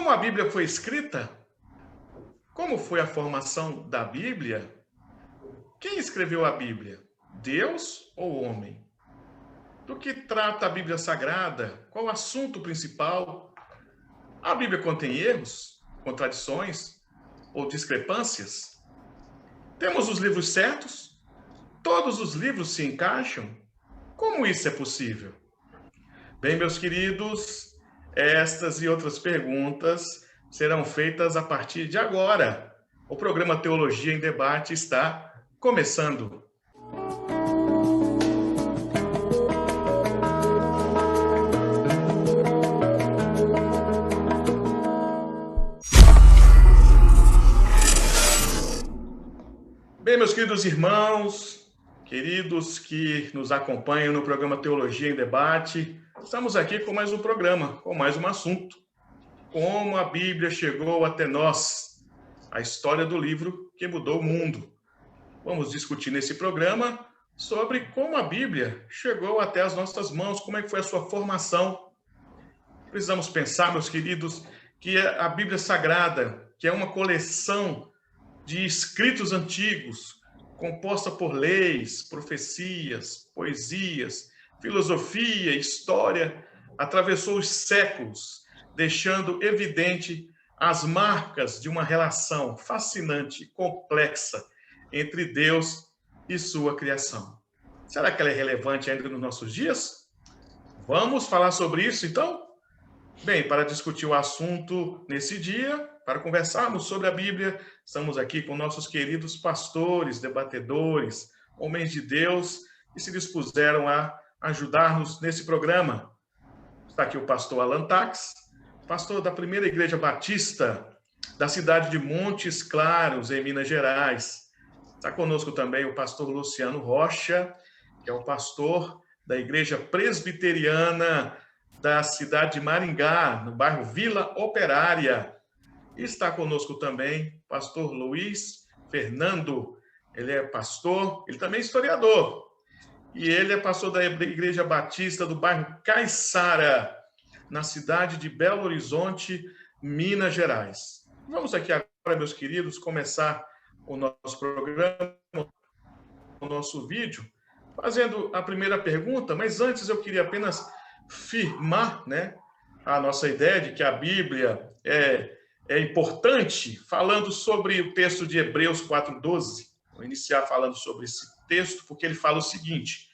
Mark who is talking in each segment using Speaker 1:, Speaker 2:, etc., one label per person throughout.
Speaker 1: Como a Bíblia foi escrita? Como foi a formação da Bíblia? Quem escreveu a Bíblia? Deus ou homem? Do que trata a Bíblia Sagrada? Qual o assunto principal? A Bíblia contém erros, contradições ou discrepâncias? Temos os livros certos? Todos os livros se encaixam? Como isso é possível? Bem, meus queridos, estas e outras perguntas serão feitas a partir de agora. O programa Teologia em Debate está começando. Bem, meus queridos irmãos, queridos que nos acompanham no programa Teologia em Debate, estamos aqui com mais um programa, com mais um assunto. Como a Bíblia chegou até nós, a história do livro que mudou o mundo. Vamos discutir nesse programa sobre como a Bíblia chegou até as nossas mãos, como é que foi a sua formação. Precisamos pensar, meus queridos, que a Bíblia Sagrada, que é uma coleção de escritos antigos, composta por leis, profecias, poesias, filosofia, história, atravessou os séculos, deixando evidente as marcas de uma relação fascinante e complexa entre Deus e sua criação. Será que ela é relevante ainda nos nossos dias? Vamos falar sobre isso, então? Bem, para discutir o assunto nesse dia, para conversarmos sobre a Bíblia, estamos aqui com nossos queridos pastores, debatedores, homens de Deus, que se dispuseram a ajudar-nos nesse programa. Está aqui o pastor Alan Tax, pastor da Primeira Igreja Batista da cidade de Montes Claros, em Minas Gerais. Está conosco também o pastor Luciano Rocha, que é o pastor da Igreja Presbiteriana da cidade de Maringá, no bairro Vila Operária. E está conosco também o pastor Luiz Fernando. Ele é pastor, ele também é historiador. E ele é pastor da Igreja Batista do bairro Caiçara, na cidade de Belo Horizonte, Minas Gerais. Vamos aqui agora, meus queridos, começar o nosso programa, o nosso vídeo, fazendo a primeira pergunta, mas antes eu queria apenas firmar, a nossa ideia de que a Bíblia é importante, falando sobre o texto de Hebreus 4:12. Vou iniciar falando sobre esse texto, porque ele fala o seguinte: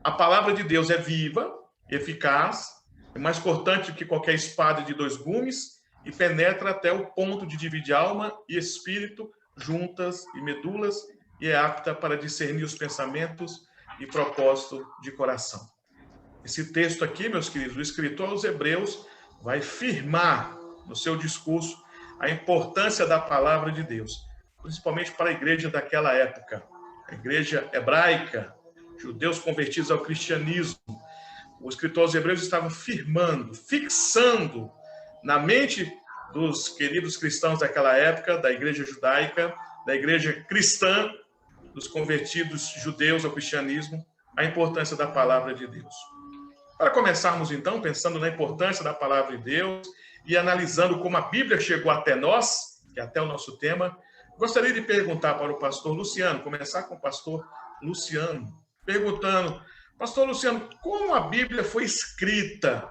Speaker 1: a palavra de Deus é viva, eficaz, é mais cortante do que qualquer espada de dois gumes e penetra até o ponto de dividir alma e espírito, juntas e medulas, e é apta para discernir os pensamentos e propósito de coração. Esse texto aqui, meus queridos, o escritor aos Hebreus vai firmar no seu discurso a importância da palavra de Deus, principalmente para a igreja daquela época, a igreja hebraica, judeus convertidos ao cristianismo. O escritor aos Hebreus estava firmando, fixando na mente dos queridos cristãos daquela época, da igreja judaica, da igreja cristã, dos convertidos judeus ao cristianismo, a importância da palavra de Deus. Para começarmos, então, pensando na importância da palavra de Deus e analisando como a Bíblia chegou até nós, que é até o nosso tema, gostaria de perguntar para o pastor Luciano, começar com o pastor Luciano, perguntando: pastor Luciano, como a Bíblia foi escrita?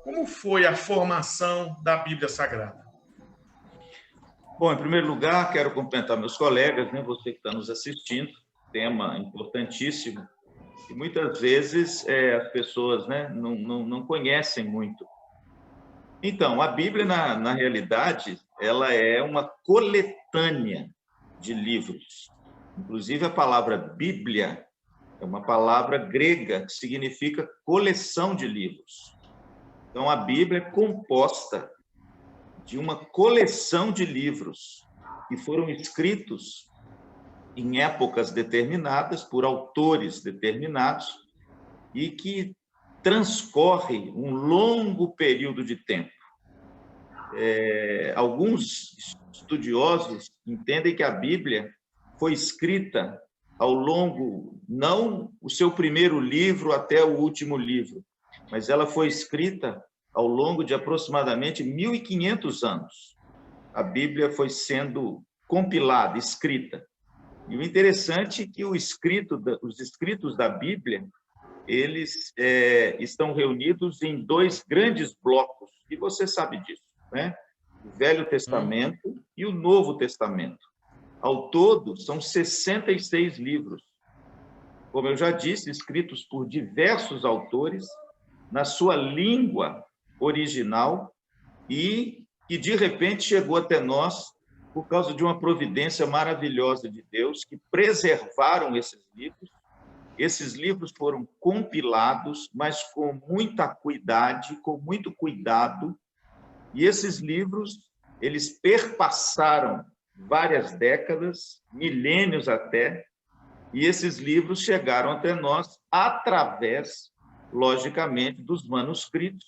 Speaker 1: Como foi a formação da Bíblia Sagrada?
Speaker 2: Bom, em primeiro lugar, quero cumprimentar meus colegas, você que está nos assistindo, tema importantíssimo, e muitas vezes as pessoas não conhecem muito. Então, a Bíblia, na realidade, ela é uma coletânea de livros. Inclusive, a palavra Bíblia é uma palavra grega que significa coleção de livros. Então, a Bíblia é composta de uma coleção de livros que foram escritos em épocas determinadas, por autores determinados, e que transcorre um longo período de tempo. Alguns estudiosos entendem que a Bíblia foi escrita ao longo, não o seu primeiro livro até o último livro, mas ela foi escrita ao longo de aproximadamente 1.500 anos, a Bíblia foi sendo compilada, escrita. E o interessante é que os escritos da Bíblia, eles estão reunidos em dois grandes blocos, e você sabe disso, né? O Velho Testamento e o Novo Testamento. Ao todo, são 66 livros, como eu já disse, escritos por diversos autores, na sua língua original, e que, de repente, chegou até nós por causa de uma providência maravilhosa de Deus, que preservaram esses livros. Esses livros foram compilados, mas com muita cuidado, com muito cuidado, e esses livros, eles perpassaram várias décadas, milênios até, e esses livros chegaram até nós através, logicamente, dos manuscritos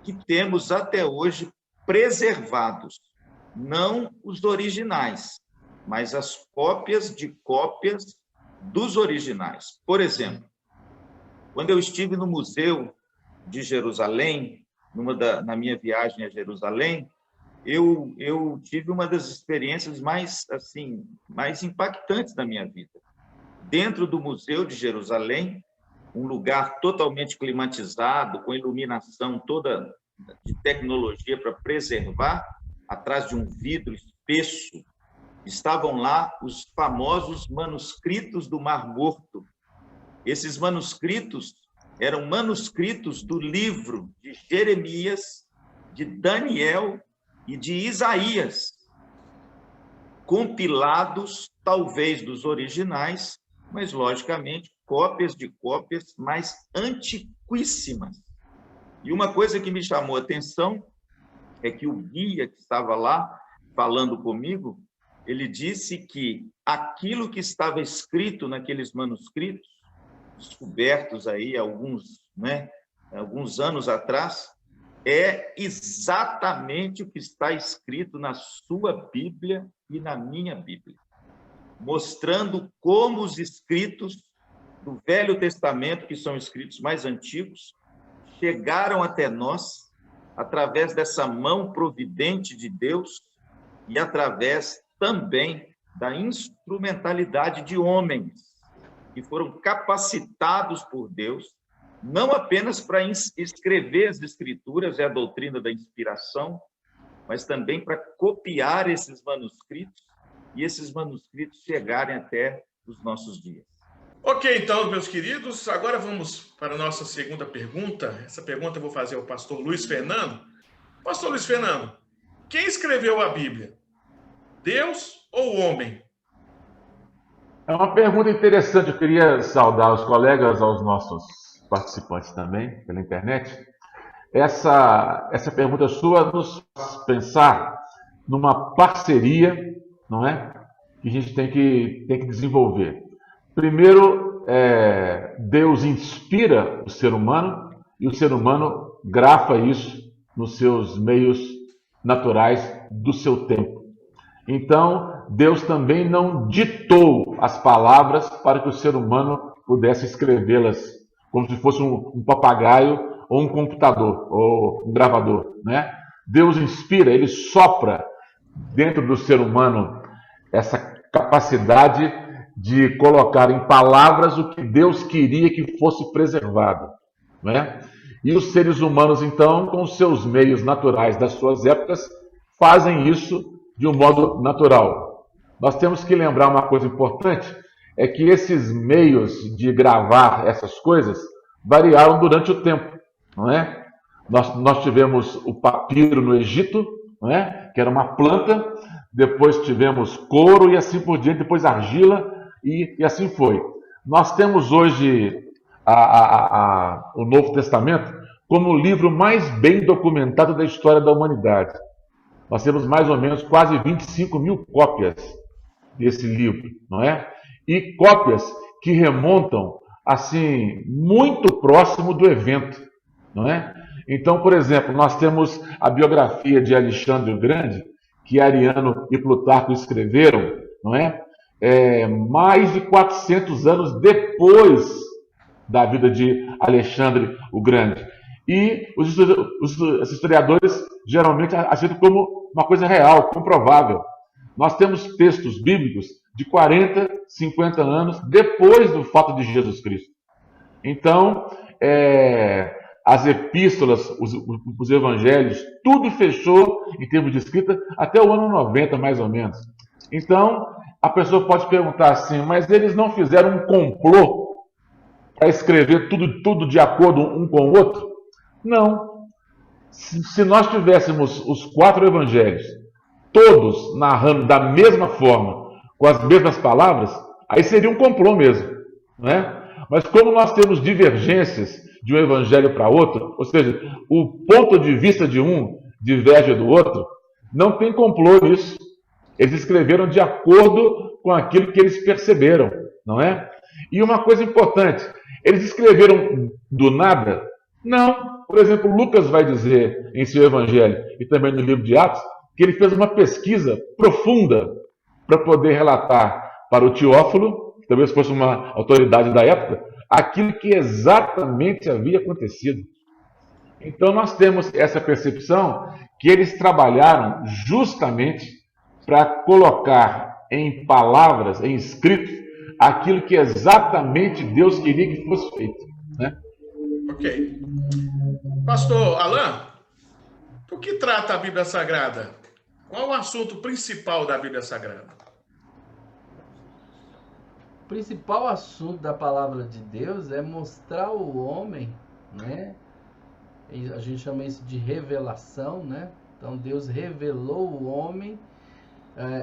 Speaker 2: que temos até hoje preservados. Não os originais, mas as cópias de cópias dos originais. Por exemplo, quando eu estive no Museu de Jerusalém, na minha viagem a Jerusalém, eu tive uma das experiências mais impactantes da minha vida. Dentro do Museu de Jerusalém, um lugar totalmente climatizado, com iluminação toda de tecnologia para preservar, atrás de um vidro espesso, estavam lá os famosos manuscritos do Mar Morto. Esses manuscritos eram manuscritos do livro de Jeremias, de Daniel e de Isaías, compilados, talvez, dos originais, mas, logicamente, cópias de cópias mais antiquíssimas. E uma coisa que me chamou a atenção é que o guia que estava lá falando comigo, ele disse que aquilo que estava escrito naqueles manuscritos, descobertos aí alguns anos atrás, é exatamente o que está escrito na sua Bíblia e na minha Bíblia, mostrando como os escritos do Velho Testamento, que são escritos mais antigos, chegaram até nós através dessa mão providente de Deus e através também da instrumentalidade de homens que foram capacitados por Deus, não apenas para escrever as Escrituras, é a doutrina da inspiração, mas também para copiar esses manuscritos e esses manuscritos chegarem até os nossos dias.
Speaker 1: Ok, então, meus queridos, agora vamos para a nossa segunda pergunta. Essa pergunta eu vou fazer ao pastor Luiz Fernando. Pastor Luiz Fernando, quem escreveu a Bíblia? Deus ou o homem?
Speaker 3: É uma pergunta interessante. Eu queria saudar os colegas, aos nossos participantes também, pela internet. Essa pergunta sua nos faz pensar numa parceria, não é? Que a gente tem que desenvolver. Primeiro, Deus inspira o ser humano e o ser humano grafa isso nos seus meios naturais do seu tempo. Então, Deus também não ditou as palavras para que o ser humano pudesse escrevê-las como se fosse um papagaio ou um computador ou um gravador, né? Deus inspira, ele sopra dentro do ser humano essa capacidade de colocar em palavras o que Deus queria que fosse preservado, né? E os seres humanos, então, com os seus meios naturais das suas épocas, fazem isso de um modo natural. Nós temos que lembrar uma coisa importante, é que esses meios de gravar essas coisas variaram durante o tempo, não é? Nós tivemos o papiro no Egito, não é? Que era uma planta, depois tivemos couro e assim por diante, depois argila e assim foi. Nós temos hoje o Novo Testamento como o livro mais bem documentado da história da humanidade. Nós temos mais ou menos quase 25 mil cópias desse livro, não é? E cópias que remontam, assim, muito próximo do evento, não é? Então, por exemplo, nós temos a biografia de Alexandre o Grande, que Ariano e Plutarco escreveram, não é? Mais de 400 anos depois da vida de Alexandre o Grande. e os historiadores geralmente aceitam como uma coisa real, comprovável. Nós temos textos bíblicos de 40, 50 anos depois do fato de Jesus Cristo. Então, as epístolas, os evangelhos, tudo fechou em termos de escrita até o ano 90, mais ou menos. Então, a pessoa pode perguntar assim, mas eles não fizeram um complô para escrever tudo de acordo um com o outro? Não. Se nós tivéssemos os 4 evangelhos, todos narrando da mesma forma, com as mesmas palavras, aí seria um complô mesmo, não é? Mas como nós temos divergências de um evangelho para outro, ou seja, o ponto de vista de um diverge do outro, não tem complô nisso. Eles escreveram de acordo com aquilo que eles perceberam, não é? E uma coisa importante, eles escreveram do nada? Não. Por exemplo, Lucas vai dizer em seu evangelho e também no livro de Atos que ele fez uma pesquisa profunda para poder relatar para o Teófilo, que talvez fosse uma autoridade da época, aquilo que exatamente havia acontecido. Então nós temos essa percepção que eles trabalharam justamente para colocar em palavras, em escrito, aquilo que exatamente Deus queria que fosse feito, né?
Speaker 1: Ok. Pastor Alain, do que trata a Bíblia Sagrada? Qual o assunto principal da Bíblia Sagrada?
Speaker 4: O principal assunto da palavra de Deus é mostrar ao homem, né? A gente chama isso de revelação, né? Então Deus revelou ao homem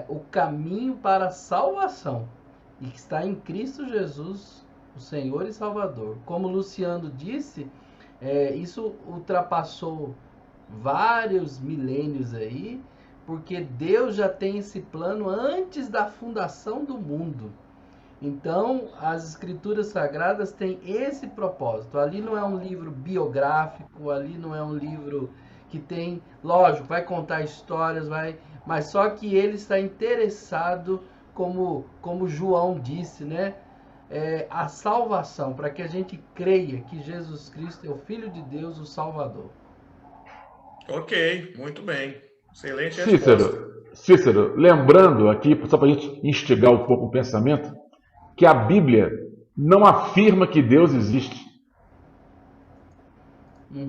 Speaker 4: o caminho para a salvação, e que está em Cristo Jesus, o Senhor e Salvador. Como o Luciano disse, isso ultrapassou vários milênios aí, porque Deus já tem esse plano antes da fundação do mundo. Então, as Escrituras Sagradas têm esse propósito. Ali não é um livro biográfico, ali não é um livro que tem, lógico, vai contar histórias, mas só que ele está interessado, como João disse, né? A salvação, para que a gente creia que Jesus Cristo é o Filho de Deus, o Salvador.
Speaker 1: Ok, muito bem. Excelente resposta.
Speaker 3: Cícero, lembrando aqui, só para a gente instigar um pouco o pensamento, que a Bíblia não afirma que Deus existe.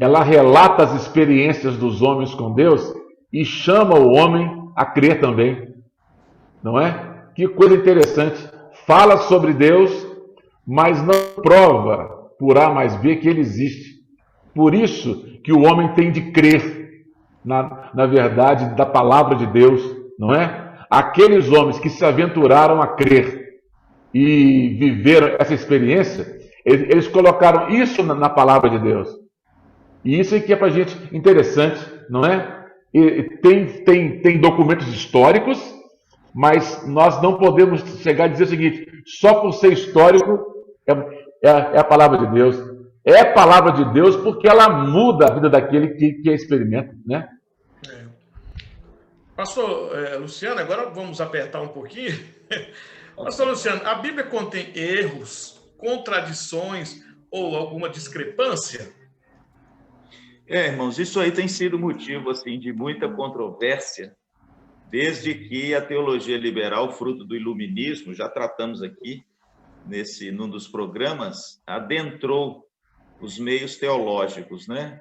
Speaker 3: Ela relata as experiências dos homens com Deus e chama o homem a crer também. Não é? Que coisa interessante. Fala sobre Deus, mas não prova por A mais B que ele existe. Por isso que o homem tem de crer na verdade da palavra de Deus, não é? Aqueles homens que se aventuraram a crer e viveram essa experiência, eles colocaram isso na palavra de Deus. E isso é que é para a gente interessante, não é? E tem documentos históricos, mas nós não podemos chegar a dizer o seguinte, só por ser histórico é a palavra de Deus. É a palavra de Deus porque ela muda a vida daquele que a experimenta, né?
Speaker 1: Pastor Luciano, agora vamos apertar um pouquinho. Pastor Luciano, a Bíblia contém erros, contradições ou alguma discrepância?
Speaker 2: Irmãos, isso aí tem sido motivo assim, de muita controvérsia, desde que a teologia liberal, fruto do iluminismo, já tratamos aqui num dos programas, adentrou os meios teológicos, né?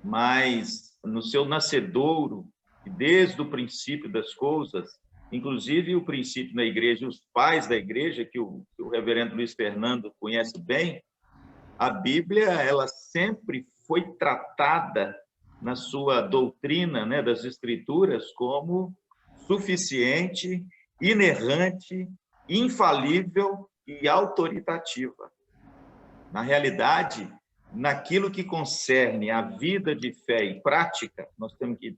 Speaker 2: Mas no seu nascedouro, desde o princípio das coisas, inclusive o princípio na igreja, os pais da igreja, que o reverendo Luiz Fernando conhece bem, a Bíblia ela sempre foi tratada na sua doutrina, né, das Escrituras como suficiente, inerrante, infalível e autoritativa. Na realidade, naquilo que concerne a vida de fé e prática, nós temos que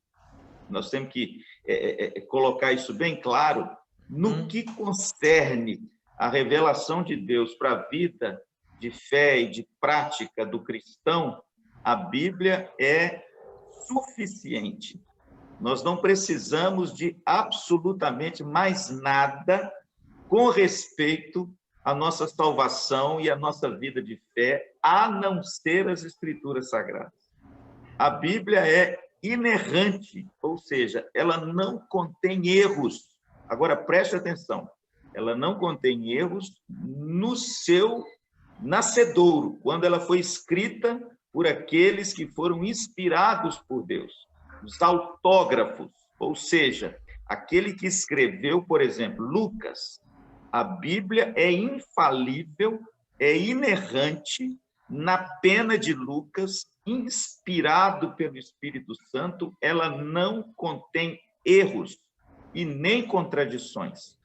Speaker 2: colocar isso bem claro, no que concerne a revelação de Deus para a vida de fé e de prática do cristão, a Bíblia é suficiente. Nós não precisamos de absolutamente mais nada com respeito à nossa salvação e à nossa vida de fé, a não ser as Escrituras Sagradas. a Bíblia é inerrante, ou seja, ela não contém erros. Agora, preste atenção, ela não contém erros no seu nascedouro, quando ela foi escrita por aqueles que foram inspirados por Deus, os autógrafos, ou seja, aquele que escreveu, por exemplo, Lucas. A Bíblia é infalível, é inerrante, na pena de Lucas, inspirado pelo Espírito Santo, ela não contém erros e nem contradições.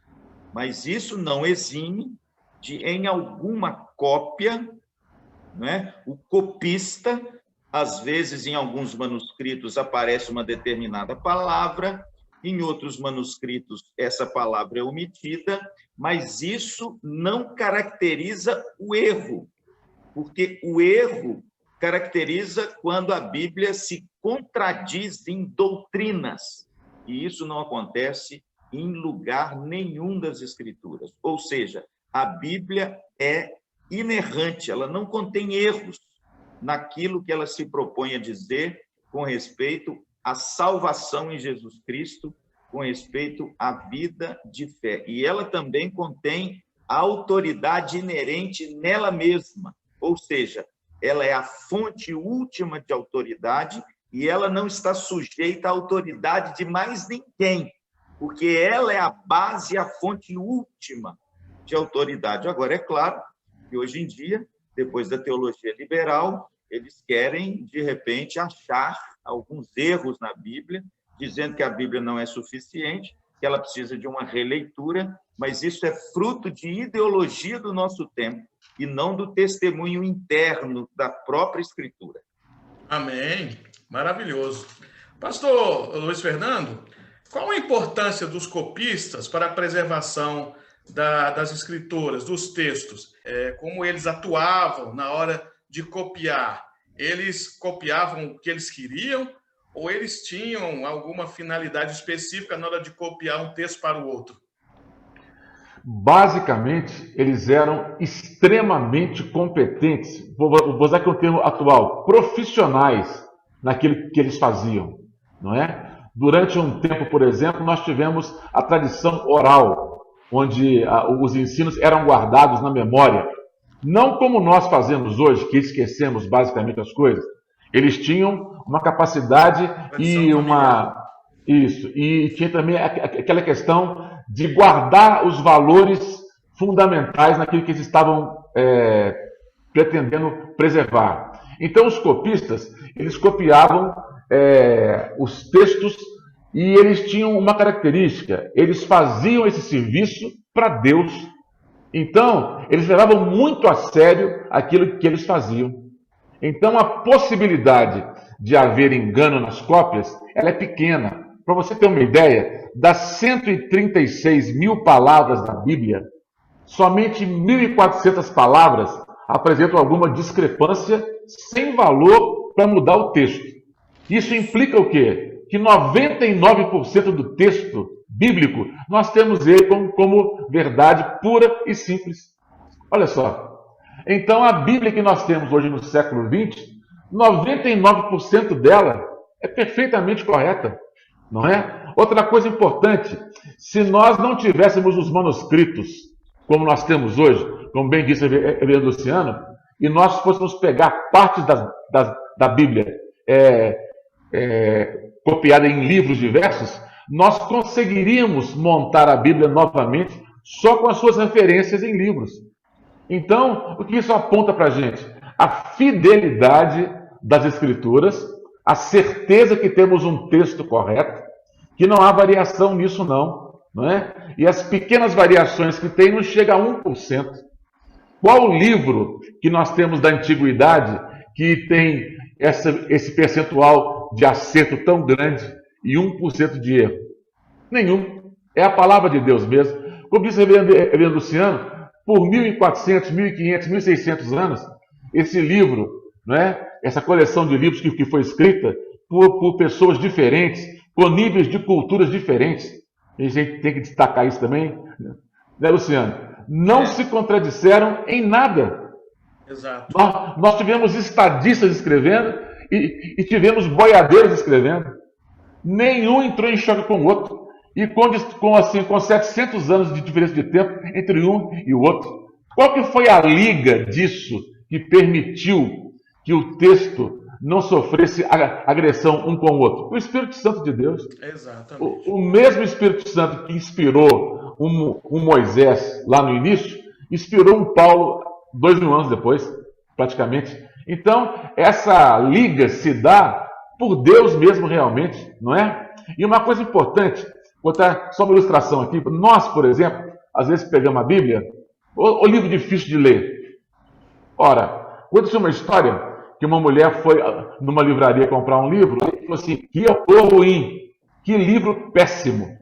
Speaker 2: Mas isso não exime de, em alguma cópia, né, o copista, às vezes, em alguns manuscritos, aparece uma determinada palavra, em outros manuscritos, essa palavra é omitida, mas isso não caracteriza o erro, porque o erro caracteriza quando a Bíblia se contradiz em doutrinas, e isso não acontece em lugar nenhum das Escrituras. Ou seja, a Bíblia é inerrante, ela não contém erros naquilo que ela se propõe a dizer com respeito à salvação em Jesus Cristo, com respeito à vida de fé. E ela também contém a autoridade inerente nela mesma, ou seja, ela é a fonte última de autoridade e ela não está sujeita à autoridade de mais ninguém, porque ela é a base e a fonte última de autoridade. Agora, é claro que hoje em dia, depois da teologia liberal, eles querem, de repente, achar alguns erros na Bíblia, dizendo que a Bíblia não é suficiente, que ela precisa de uma releitura, mas isso é fruto de ideologia do nosso tempo e não do testemunho interno da própria Escritura.
Speaker 1: Amém. Maravilhoso. Pastor Luiz Fernando, qual a importância dos copistas para a preservação das escrituras, dos textos? Como eles atuavam na hora de copiar? Eles copiavam o que eles queriam ou eles tinham alguma finalidade específica na hora de copiar um texto para o outro?
Speaker 3: Basicamente, eles eram extremamente competentes, vou usar aqui o termo atual, profissionais naquilo que eles faziam, não é? Durante um tempo, por exemplo, nós tivemos a tradição oral, onde os ensinos eram guardados na memória. Não como nós fazemos hoje, que esquecemos basicamente as coisas. Eles tinham uma capacidade e uma... Isso, e tinha também aquela questão de guardar os valores fundamentais naquilo que eles estavam pretendendo preservar. Então, os copistas, eles copiavam os textos e eles tinham uma característica, eles faziam esse serviço para Deus. Então, eles levavam muito a sério aquilo que eles faziam. Então, a possibilidade de haver engano nas cópias, ela é pequena. Para você ter uma ideia, das 136 mil palavras da Bíblia, somente 1.400 palavras apresentam alguma discrepância sem valor para mudar o texto. Isso implica o quê? Que 99% do texto bíblico nós temos ele como verdade pura e simples. Olha só. Então, a Bíblia que nós temos hoje no século XX, 99% dela é perfeitamente correta. Não é? Outra coisa importante, se nós não tivéssemos os manuscritos como nós temos hoje, como bem disse o Luciano, e nós fôssemos pegar partes da Bíblia copiada em livros diversos, nós conseguiríamos montar a Bíblia novamente só com as suas referências em livros. Então, o que isso aponta para a gente? A fidelidade das Escrituras, a certeza que temos um texto correto, que não há variação nisso não é? E as pequenas variações que tem não chega a 1%. Qual livro que nós temos da antiguidade que tem esse percentual de acerto tão grande e 1% de erro? Nenhum. É a palavra de Deus mesmo. Como disse o reverendo Luciano, por 1.400, 1.500, 1.600 anos, esse livro, né, essa coleção de livros que foi escrita por pessoas diferentes, com níveis de culturas diferentes, e a gente tem que destacar isso também, né, Luciano? Não se contradisseram em nada.
Speaker 1: Exato.
Speaker 3: Nós tivemos estadistas escrevendo e tivemos boiadeiros escrevendo. Nenhum entrou em choque com o outro. E com 700 anos de diferença de tempo entre um e o outro. Qual que foi a liga disso que permitiu que o texto não sofresse agressão um com o outro? O Espírito Santo de Deus.
Speaker 1: Exatamente.
Speaker 3: O mesmo Espírito Santo que inspirou um Moisés lá no início, inspirou um Paulo 2000 anos depois, praticamente. Então, essa liga se dá por Deus mesmo realmente, não é? E uma coisa importante, vou botar só uma ilustração aqui. Nós, por exemplo, às vezes pegamos a Bíblia, o livro difícil de ler. Ora, conta-se uma história que uma mulher foi numa livraria comprar um livro e falou assim: que autor ruim, que livro péssimo.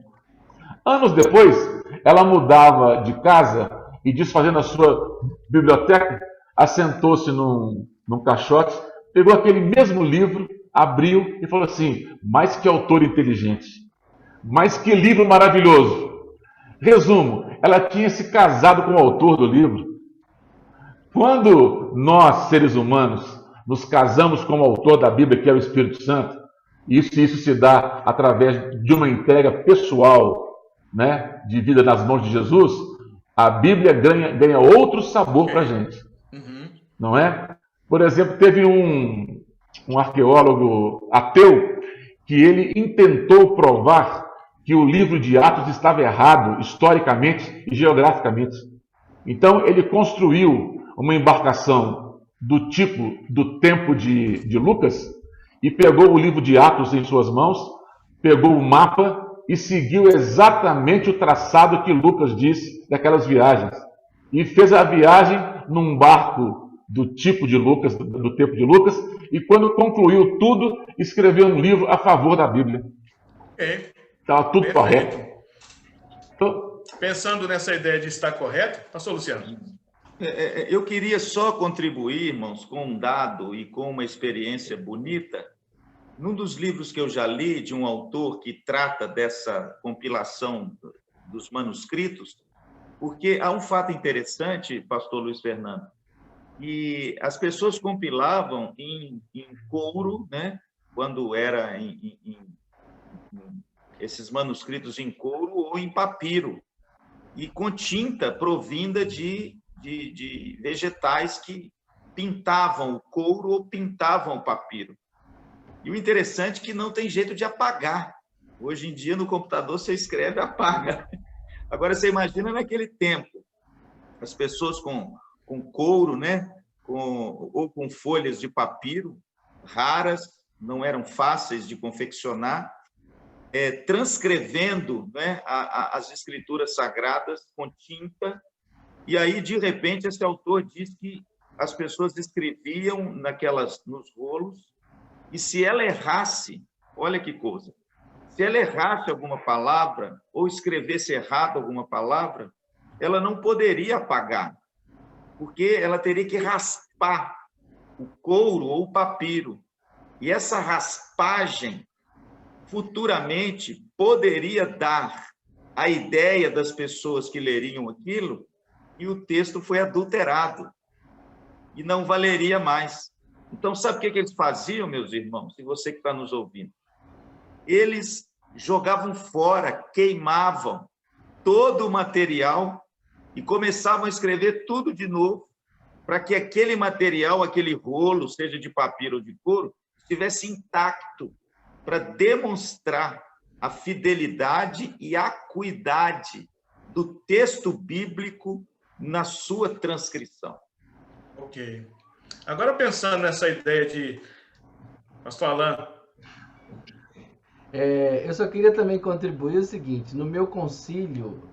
Speaker 3: Anos depois, ela mudava de casa e, desfazendo a sua biblioteca, assentou-se num caixote, pegou aquele mesmo livro, abriu e falou assim: mas que autor inteligente, mas que livro maravilhoso. Resumo, ela tinha se casado com o autor do livro. Quando nós, seres humanos, nos casamos com o autor da Bíblia, que é o Espírito Santo, e isso se dá através de uma entrega pessoal, né, de vida nas mãos de Jesus, a Bíblia ganha outro sabor para a gente. Não é? Por exemplo, teve um arqueólogo ateu que ele intentou provar que o livro de Atos estava errado historicamente e geograficamente. Então ele construiu uma embarcação do tipo do tempo de Lucas e pegou o livro de Atos em suas mãos, pegou o mapa e seguiu exatamente o traçado que Lucas disse daquelas viagens. E fez a viagem num barco do tipo de Lucas, do tempo de Lucas, e quando concluiu tudo, escreveu um livro a favor da Bíblia. Estava tudo correto.
Speaker 1: Então, pensando nessa ideia de estar correto, pastor Luciano.
Speaker 2: Eu queria só contribuir, irmãos, com um dado e com uma experiência bonita. Num dos livros que eu já li, de um autor que trata dessa compilação dos manuscritos, porque há um fato interessante, pastor Luiz Fernando, que as pessoas compilavam em couro, né? Quando era esses manuscritos em couro ou em papiro, e com tinta provinda de vegetais que pintavam o couro ou pintavam o papiro. E o interessante é que não tem jeito de apagar. Hoje em dia, no computador, você escreve e apaga. Agora, você imagina naquele tempo, as pessoas com couro, né? Ou com folhas de papiro, raras, não eram fáceis de confeccionar, transcrevendo, né, as escrituras sagradas com tinta. E aí, de repente, esse autor diz que as pessoas escreviam nos rolos, e se ela errasse, olha que coisa, se ela errasse alguma palavra ou escrevesse errado alguma palavra, ela não poderia apagar, porque ela teria que raspar o couro ou o papiro. E essa raspagem, futuramente, poderia dar a ideia das pessoas que leriam aquilo, e o texto foi adulterado, e não valeria mais. Então, sabe o que eles faziam, meus irmãos? E você que está nos ouvindo? Eles jogavam fora, queimavam todo o material e começavam a escrever tudo de novo, para que aquele material, aquele rolo, seja de papiro ou de couro, estivesse intacto, para demonstrar a fidelidade e a acuidade do texto bíblico na sua transcrição.
Speaker 1: Ok. Agora, pensando nessa ideia de... Pastor Alain.
Speaker 4: Eu só queria também contribuir o seguinte: no meu concílio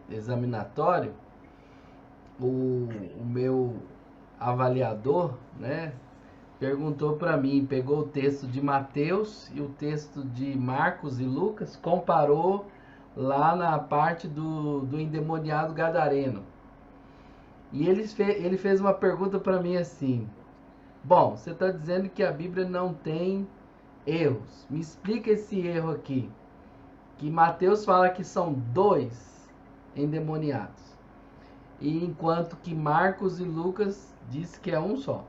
Speaker 4: examinatório, o meu avaliador, né, perguntou para mim, pegou o texto de Mateus e o texto de Marcos e Lucas, comparou lá na parte do endemoniado gadareno. E ele fez uma pergunta para mim assim: bom, você está dizendo que a Bíblia não tem erros. Me explica esse erro aqui. Que Mateus fala que são 2 endemoniados, e enquanto que Marcos e Lucas diz que é um só.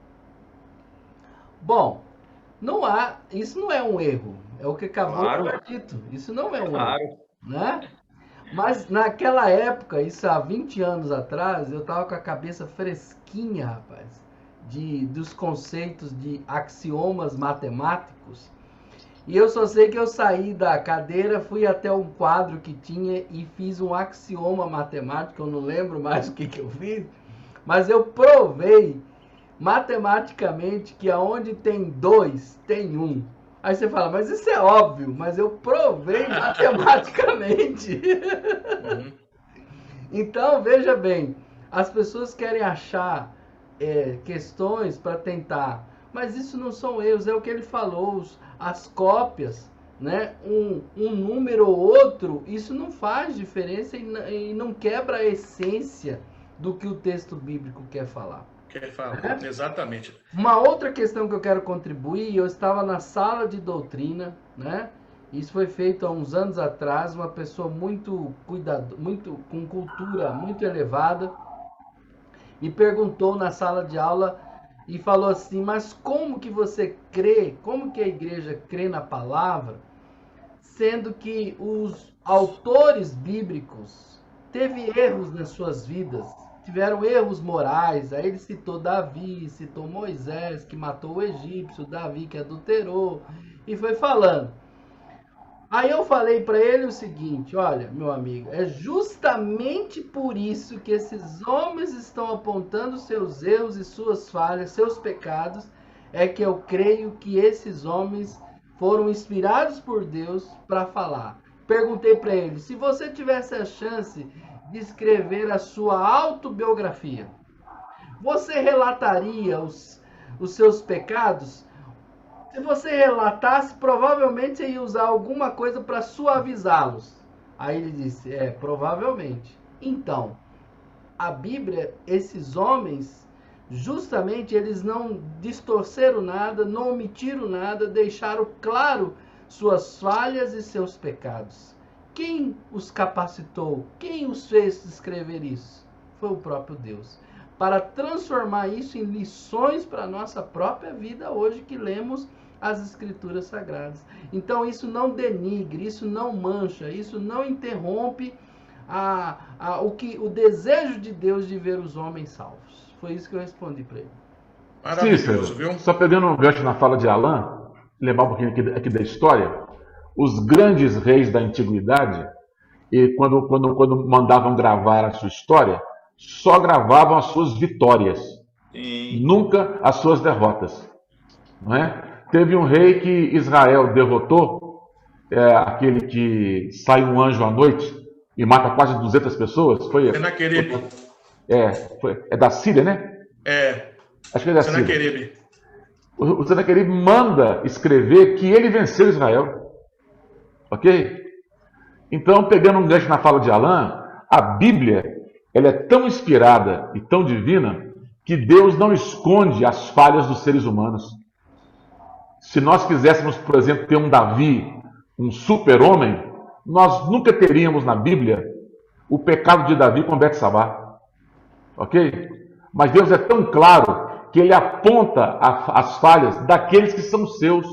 Speaker 4: Bom, não há, isso não é um erro. É o que acabou
Speaker 2: Claro.
Speaker 4: de ser dito. Isso não é um
Speaker 2: Claro.
Speaker 4: erro, né? Mas naquela época, isso há 20 anos atrás, eu tava com a cabeça fresquinha, rapaz, dos conceitos de axiomas matemáticos. E eu só sei que eu saí da cadeira, fui até um quadro que tinha e fiz um axioma matemático, eu não lembro mais o que eu fiz, mas eu provei matematicamente que aonde tem 2, tem 1. Aí você fala, mas isso é óbvio, mas eu provei matematicamente.
Speaker 1: Uhum.
Speaker 4: Então, veja bem, as pessoas querem achar questões para tentar, mas isso não são erros, é o que ele falou, as cópias, né? Um número ou outro, isso não faz diferença e não quebra a essência do que o texto bíblico quer falar.
Speaker 1: Quer falar? Exatamente.
Speaker 4: Uma outra questão que eu quero contribuir, eu estava na sala de doutrina, né? Isso foi feito há uns anos atrás, uma pessoa muito com cultura muito elevada, me perguntou na sala de aula e falou assim, mas como que você crê, como que a igreja crê na palavra, sendo que os autores bíblicos teve erros nas suas vidas, tiveram erros morais. Aí ele citou Davi, citou Moisés, que matou o egípcio, Davi que adulterou, e foi falando. Aí eu falei para ele o seguinte, olha, meu amigo, é justamente por isso que esses homens estão apontando seus erros e suas falhas, seus pecados, é que eu creio que esses homens foram inspirados por Deus para falar. Perguntei para ele, se você tivesse a chance de escrever a sua autobiografia, você relataria os seus pecados? Se você relatasse, provavelmente você ia usar alguma coisa para suavizá-los. Aí ele disse, provavelmente. Então, a Bíblia, esses homens, justamente eles não distorceram nada, não omitiram nada, deixaram claro suas falhas e seus pecados. Quem os capacitou? Quem os fez escrever isso? Foi o próprio Deus. Para transformar isso em lições para a nossa própria vida hoje que lemos as Escrituras Sagradas. Então isso não denigre, isso não mancha, isso não interrompe o desejo de Deus de ver os homens salvos. Foi isso que eu respondi para ele.
Speaker 1: Maravilhoso, viu?
Speaker 3: Só pegando um gancho na fala de Alain, lembrar um pouquinho aqui da história, os grandes reis da antiguidade, e quando mandavam gravar a sua história, só gravavam as suas vitórias, nunca as suas derrotas. Não é? Teve um rei que Israel derrotou, aquele que sai um anjo à noite e mata quase 200 pessoas. Foi
Speaker 1: Senaqueribe.
Speaker 3: É da Síria, né? Acho que é da Síria.
Speaker 1: Senaqueribe.
Speaker 3: O Senaqueribe manda escrever que ele venceu Israel. Ok? Então, pegando um gancho na fala de Alain, a Bíblia ela é tão inspirada e tão divina que Deus não esconde as falhas dos seres humanos. Se nós quiséssemos, por exemplo, ter um Davi, um super-homem, nós nunca teríamos na Bíblia o pecado de Davi com Betsabá. Ok? Mas Deus é tão claro que ele aponta as falhas daqueles que são seus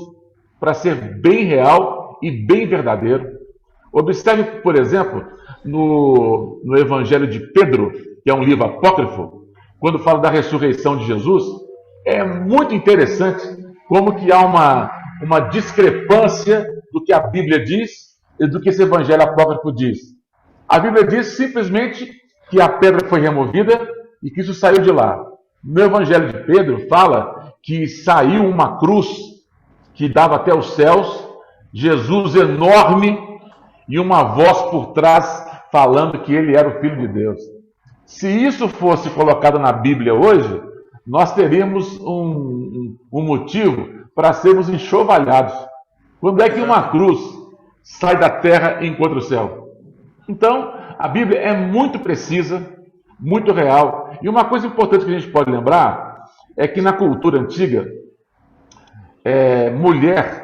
Speaker 3: para ser bem real e bem verdadeiro. Observe, por exemplo, no Evangelho de Pedro, que é um livro apócrifo, quando fala da ressurreição de Jesus, é muito interessante como que há uma discrepância do que a Bíblia diz e do que esse Evangelho apócrifo diz. A Bíblia diz simplesmente que a pedra foi removida e que isso saiu de lá. No Evangelho de Pedro fala que saiu uma cruz que dava até os céus, Jesus enorme e uma voz por trás falando que ele era o Filho de Deus. Se isso fosse colocado na Bíblia hoje, nós teríamos um motivo para sermos enxovalhados. Quando é que uma cruz sai da terra e encontra o céu? Então, a Bíblia é muito precisa, muito real. E uma coisa importante que a gente pode lembrar é que na cultura antiga, mulher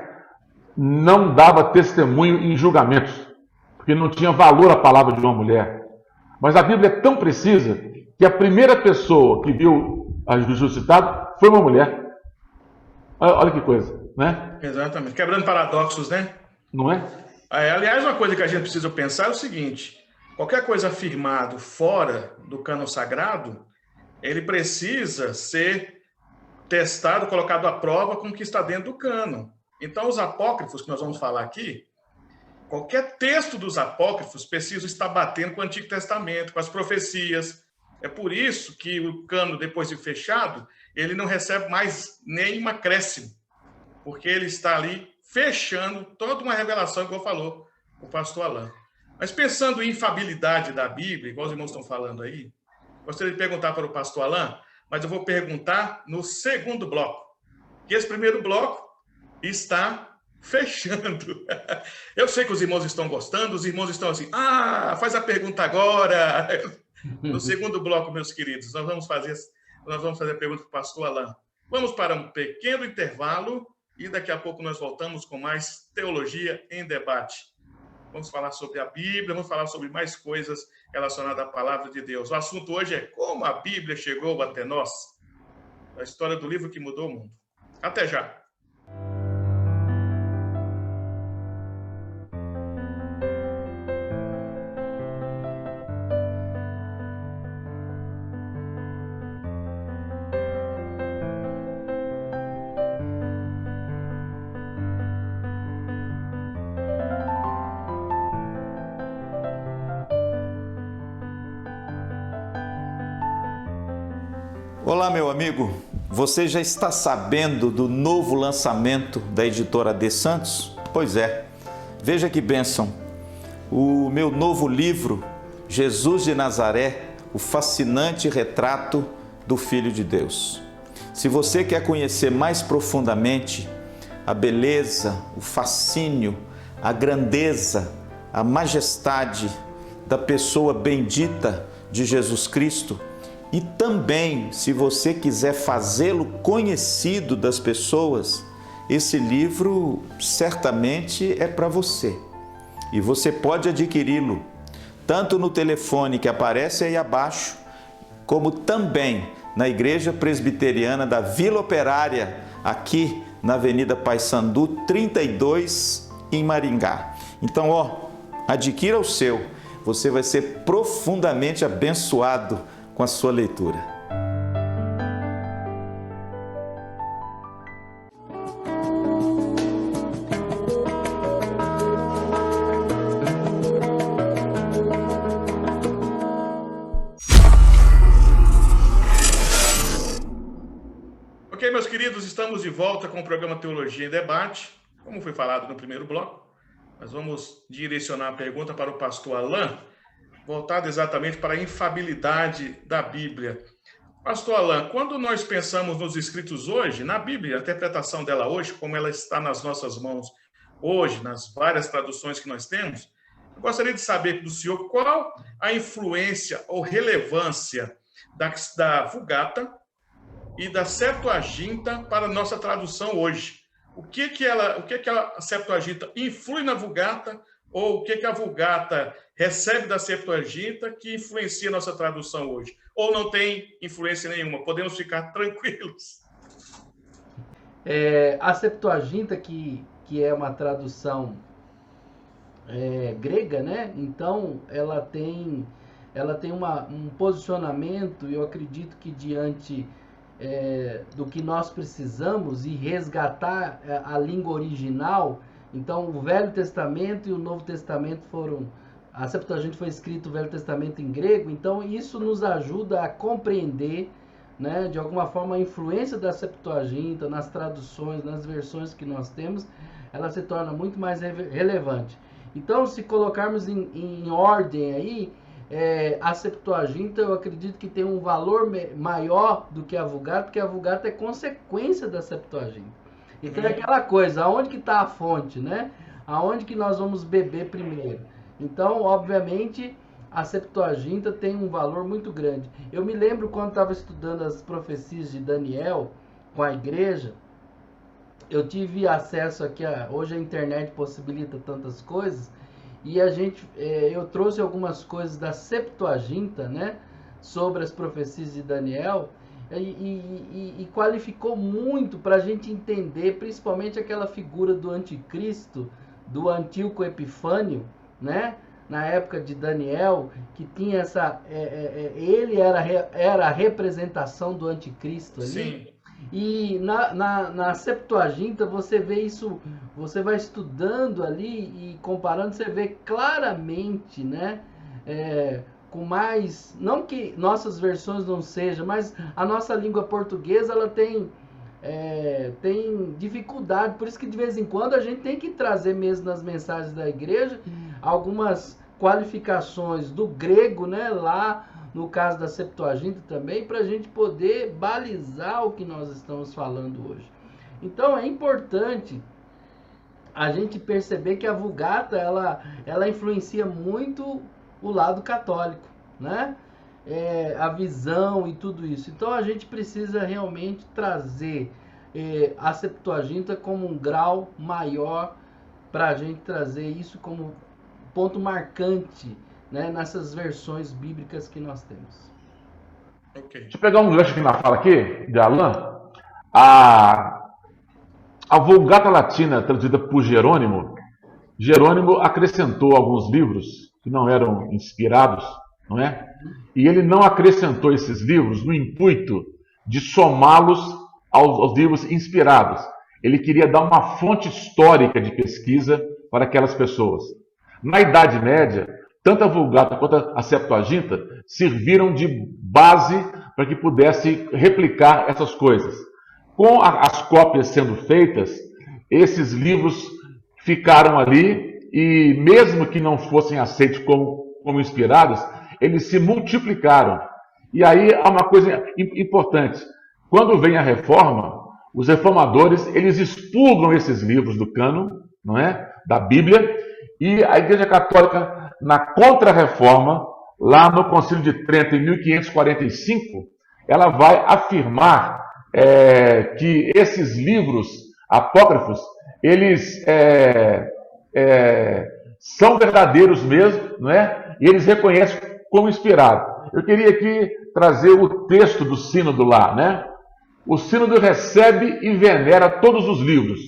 Speaker 3: não dava testemunho em julgamentos, porque não tinha valor a palavra de uma mulher. Mas a Bíblia é tão precisa que a primeira pessoa que viu a ressuscitado foi uma mulher. Olha que coisa, né?
Speaker 1: Exatamente. Quebrando paradoxos, né?
Speaker 3: Não é?
Speaker 1: Aliás, uma coisa que a gente precisa pensar é o seguinte: qualquer coisa afirmado fora do cânon sagrado, ele precisa ser testado, colocado à prova com o que está dentro do cânon. Então, os apócrifos que nós vamos falar aqui, qualquer texto dos apócrifos precisa estar batendo com o Antigo Testamento, com as profecias. É por isso que o cânon, depois de fechado, ele não recebe mais nenhum acréscimo, porque ele está ali fechando toda uma revelação, igual falou o pastor Alain. Mas pensando em infabilidade da Bíblia, igual os irmãos estão falando aí, gostaria de perguntar para o pastor Alain, mas eu vou perguntar no segundo bloco, que esse primeiro bloco está fechando. Eu sei que os irmãos estão gostando, os irmãos estão assim, faz a pergunta agora. No segundo bloco, meus queridos, nós vamos fazer a pergunta para o pastor Alain. Vamos para um pequeno intervalo e daqui a pouco nós voltamos com mais Teologia em Debate. Vamos falar sobre a Bíblia, vamos falar sobre mais coisas relacionadas à palavra de Deus. O assunto hoje é como a Bíblia chegou até nós. A história do livro que mudou o mundo. Até já!
Speaker 2: Olá, meu amigo. Você já está sabendo do novo lançamento da editora D. Santos? Pois é. Veja que bênção. O meu novo livro, Jesus de Nazaré, o fascinante retrato do Filho de Deus. Se você quer conhecer mais profundamente a beleza, o fascínio, a grandeza, a majestade da pessoa bendita de Jesus Cristo, e também, se você quiser fazê-lo conhecido das pessoas, esse livro certamente é para você. E você pode adquiri-lo tanto no telefone que aparece aí abaixo, como também na Igreja Presbiteriana da Vila Operária, aqui na Avenida Paissandu 32, em Maringá. Então, adquira o seu. Você vai ser profundamente abençoado com a sua leitura.
Speaker 1: Ok, meus queridos, estamos de volta com o programa Teologia em Debate. Como foi falado no primeiro bloco, nós vamos direcionar a pergunta para o pastor Alain, voltado exatamente para a infabilidade da Bíblia. Pastor Alain, quando nós pensamos nos escritos hoje, na Bíblia, a interpretação dela hoje, como ela está nas nossas mãos hoje, nas várias traduções que nós temos, eu gostaria de saber do senhor qual a influência ou relevância da Vulgata e da Septuaginta para a nossa tradução hoje. O que a Septuaginta influi na Vulgata, ou o que a Vulgata recebe da Septuaginta que influencia a nossa tradução hoje? Ou não tem influência nenhuma? Podemos ficar tranquilos?
Speaker 4: A Septuaginta, que é uma tradução grega, né? Então, ela tem um posicionamento, e eu acredito que diante do que nós precisamos e resgatar a língua original. Então, o Velho Testamento e o Novo Testamento a Septuaginta foi escrito o Velho Testamento em grego, então isso nos ajuda a compreender, né, de alguma forma, a influência da Septuaginta nas traduções, nas versões que nós temos, ela se torna muito mais relevante. Então, se colocarmos em ordem aí, a Septuaginta, eu acredito que tem um valor maior do que a Vulgata, porque a Vulgata é consequência da Septuaginta. Então é aquela coisa, aonde que está a fonte, né? Aonde que nós vamos beber primeiro? Então, obviamente, a Septuaginta tem um valor muito grande. Eu me lembro quando estava estudando as profecias de Daniel com a igreja, eu tive acesso aqui, hoje a internet possibilita tantas coisas, e eu trouxe algumas coisas da Septuaginta, né? Sobre as profecias de Daniel. e qualificou muito para a gente entender, principalmente aquela figura do anticristo, do Antíoco Epifânio, né? Na época de Daniel, que tinha essa... ele era a representação do anticristo ali.
Speaker 1: Sim.
Speaker 4: E na Septuaginta você vê isso, você vai estudando ali e comparando, você vê claramente, né? Com mais, não que nossas versões não sejam, mas a nossa língua portuguesa ela tem dificuldade, por isso que de vez em quando a gente tem que trazer mesmo nas mensagens da igreja algumas qualificações do grego, né, lá no caso da Septuaginta também, para a gente poder balizar o que nós estamos falando hoje. Então é importante a gente perceber que a Vulgata ela influencia muito o lado católico, né? A visão e tudo isso. Então a gente precisa realmente trazer a Septuaginta como um grau maior para a gente trazer isso como ponto marcante, né, nessas versões bíblicas que nós temos.
Speaker 1: Ok.
Speaker 3: Deixa eu pegar um gancho aqui na fala aqui, de Alan. A Vulgata Latina, traduzida por Jerônimo acrescentou alguns livros que não eram inspirados, não é? E ele não acrescentou esses livros no intuito de somá-los aos livros inspirados. Ele queria dar uma fonte histórica de pesquisa para aquelas pessoas. Na Idade Média, tanto a Vulgata quanto a Septuaginta serviram de base para que pudesse replicar essas coisas. Com as cópias sendo feitas, esses livros ficaram ali e, mesmo que não fossem aceitos como inspirados, eles se multiplicaram. E aí há uma coisa importante. Quando vem a reforma, os reformadores eles expurgam esses livros do cânon, não é? Da Bíblia, e a Igreja Católica, na Contra-Reforma, lá no Concílio de Trento, em 1545, ela vai afirmar que esses livros apócrifos, eles são verdadeiros mesmo, não é? E eles reconhecem como inspirado. Eu queria aqui trazer o texto do sínodo lá, né? O sínodo recebe e venera todos os livros,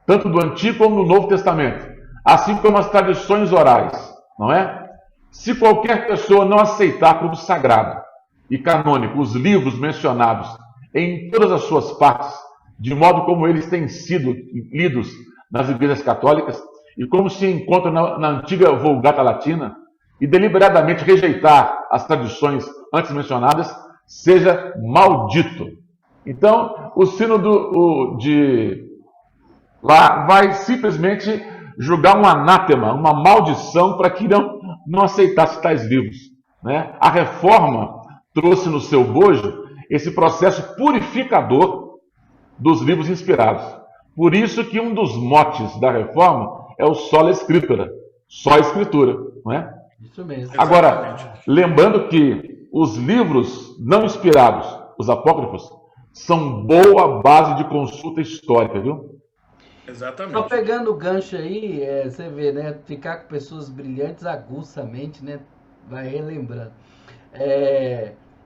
Speaker 3: tanto do Antigo como do Novo Testamento, assim como as tradições orais, não é? Se qualquer pessoa não aceitar como sagrado e canônico os livros mencionados em todas as suas partes, de modo como eles têm sido lidos nas igrejas católicas e como se encontram na antiga Vulgata Latina, e deliberadamente rejeitar as tradições antes mencionadas, seja maldito. Então, o sínodo de lá vai simplesmente julgar um anátema, uma maldição para que não aceitasse tais livros, né? A reforma trouxe no seu bojo esse processo purificador dos livros inspirados. Por isso que um dos motes da reforma é o sola scriptura, só a escritura, não é?
Speaker 4: Isso mesmo.
Speaker 3: Agora, lembrando que os livros não inspirados, os apócrifos, são boa base de consulta histórica, viu?
Speaker 1: Exatamente.
Speaker 4: Só pegando o gancho aí, você vê, né? Ficar com pessoas brilhantes aguça a mente, né? Vai relembrando.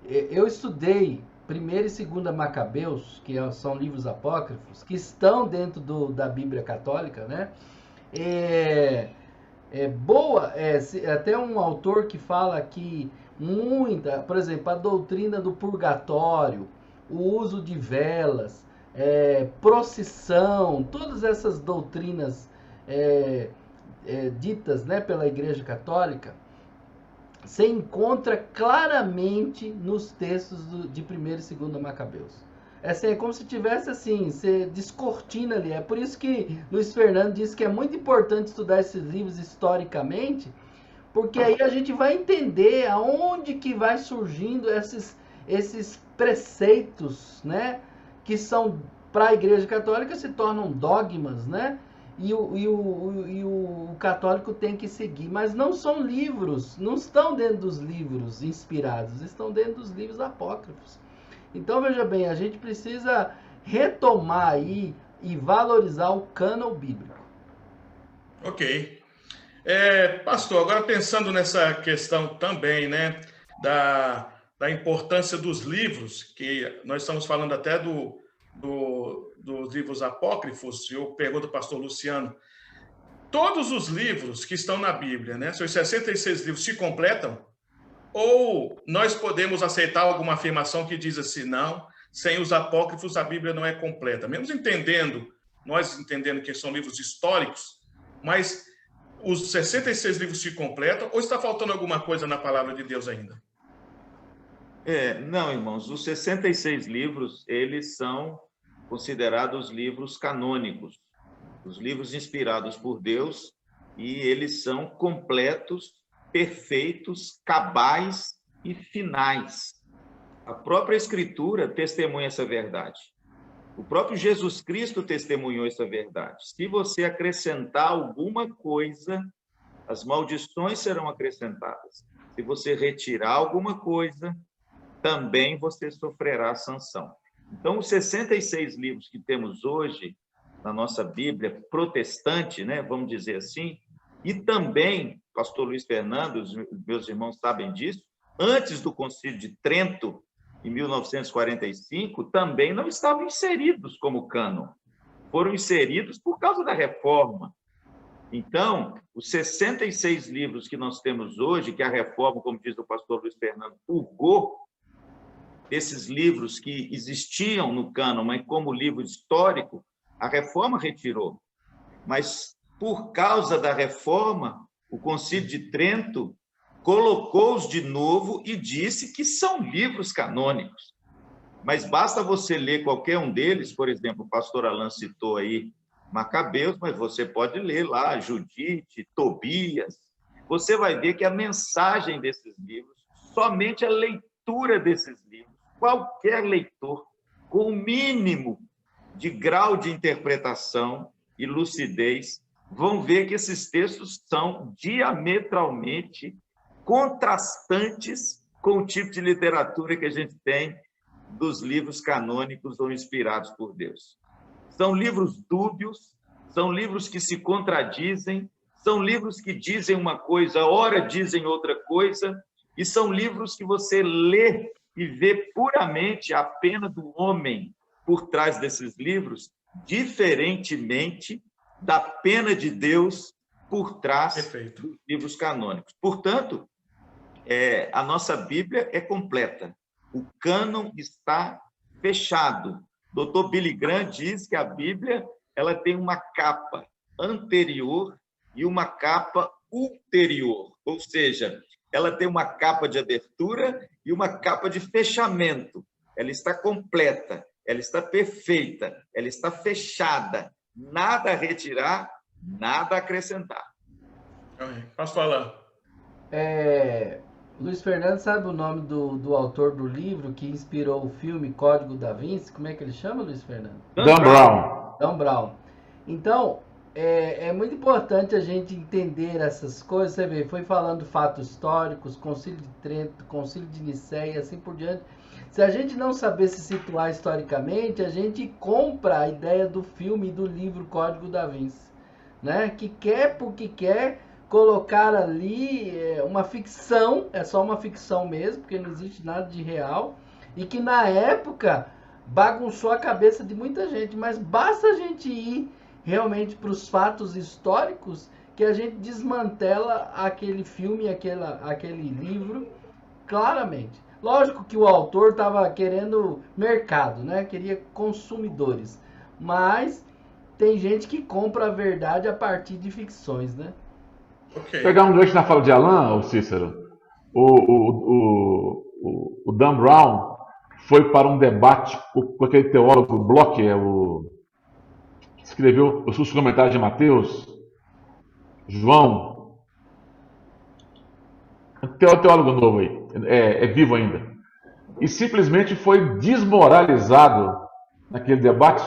Speaker 4: Eu estudei 1ª e 2ª Macabeus, que são livros apócrifos, que estão dentro da Bíblia Católica, né? Até um autor que fala que por exemplo, a doutrina do purgatório, o uso de velas, procissão, todas essas doutrinas ditas, né, pela Igreja Católica, se encontra claramente nos textos de 1ª e 2ª Macabeus. É como se tivesse assim, você descortina ali. É por isso que Luiz Fernando diz que é muito importante estudar esses livros historicamente, porque aí a gente vai entender aonde que vai surgindo esses preceitos, né, que são para a Igreja Católica se tornam dogmas, né? E o católico tem que seguir, mas não são livros, não estão dentro dos livros inspirados, estão dentro dos livros apócrifos. Então, veja bem, a gente precisa retomar aí e valorizar o cânon bíblico.
Speaker 1: Ok. Pastor, agora pensando nessa questão também, né, da importância dos livros, que nós estamos falando até dos livros apócrifos, eu pergunto ao pastor Luciano, todos os livros que estão na Bíblia, né, seus 66 livros, se completam? Ou nós podemos aceitar alguma afirmação que diz assim, não, sem os apócrifos a Bíblia não é completa? Mesmo nós entendendo que são livros históricos, mas os 66 livros se completam ou está faltando alguma coisa na palavra de Deus ainda?
Speaker 2: Não, irmãos, os 66 livros, eles são considerados livros canônicos, os livros inspirados por Deus, e eles são completos, perfeitos, cabais e finais. A própria Escritura testemunha essa verdade. O próprio Jesus Cristo testemunhou essa verdade. Se você acrescentar alguma coisa, as maldições serão acrescentadas. Se você retirar alguma coisa, também você sofrerá sanção. Então, os 66 livros que temos hoje na nossa Bíblia protestante, né, vamos dizer assim, e também, pastor Luiz Fernando, os meus irmãos sabem disso, antes do Concílio de Trento, em 1945, também não estavam inseridos como cânon. Foram inseridos por causa da Reforma. Então, os 66 livros que nós temos hoje, que a Reforma, como diz o pastor Luiz Fernando, purgou, esses livros que existiam no cânon, mas como livro histórico, a Reforma retirou. Mas, por causa da Reforma, o Concílio de Trento colocou-os de novo e disse que são livros canônicos. Mas basta você ler qualquer um deles, por exemplo, o pastor Alan citou aí Macabeus, mas você pode ler lá Judite, Tobias. Você vai ver que a mensagem desses livros, somente a leitura desses livros, qualquer leitor, com o mínimo de grau de interpretação e lucidez, vão ver que esses textos são diametralmente contrastantes com o tipo de literatura que a gente tem dos livros canônicos ou inspirados por Deus. São livros dúbios, são livros que se contradizem, são livros que dizem uma coisa, ora dizem outra coisa, e são livros que você lê e vê puramente a pena do homem por trás desses livros, diferentemente da pena de Deus por trás dos livros canônicos. Portanto, a nossa Bíblia é completa. O cânon está fechado. Dr. Billy Graham diz que a Bíblia ela tem uma capa anterior e uma capa ulterior, ou seja, ela tem uma capa de abertura e uma capa de fechamento. Ela está completa, ela está perfeita, ela está fechada. Nada a retirar, nada a acrescentar.
Speaker 1: Posso falar?
Speaker 4: Luiz Fernando, sabe o nome do autor do livro que inspirou o filme Código da Vinci? Como é que ele chama, Luiz Fernando?
Speaker 3: Dan Brown.
Speaker 4: Dan Brown. Então, é muito importante a gente entender essas coisas. Você vê, foi falando fatos históricos, Concílio de Trento, Concílio de Nicéia e assim por diante. Se a gente não saber se situar historicamente, a gente compra a ideia do filme e do livro Código da Vinci, né? Que quer porque quer colocar ali uma ficção, é só uma ficção mesmo, porque não existe nada de real, e que na época bagunçou a cabeça de muita gente, mas basta a gente ir realmente para os fatos históricos que a gente desmantela aquele filme, aquele livro claramente. Lógico que o autor estava querendo mercado, né? Queria consumidores, mas tem gente que compra a verdade a partir de ficções, né?
Speaker 1: Okay.
Speaker 3: Pegar um gancho na fala de Alan, Cícero, o Dan Brown foi para um debate com aquele teólogo Bloch, que escreveu os comentários de Mateus, João, teólogo novo aí, é vivo ainda, e simplesmente foi desmoralizado naquele debate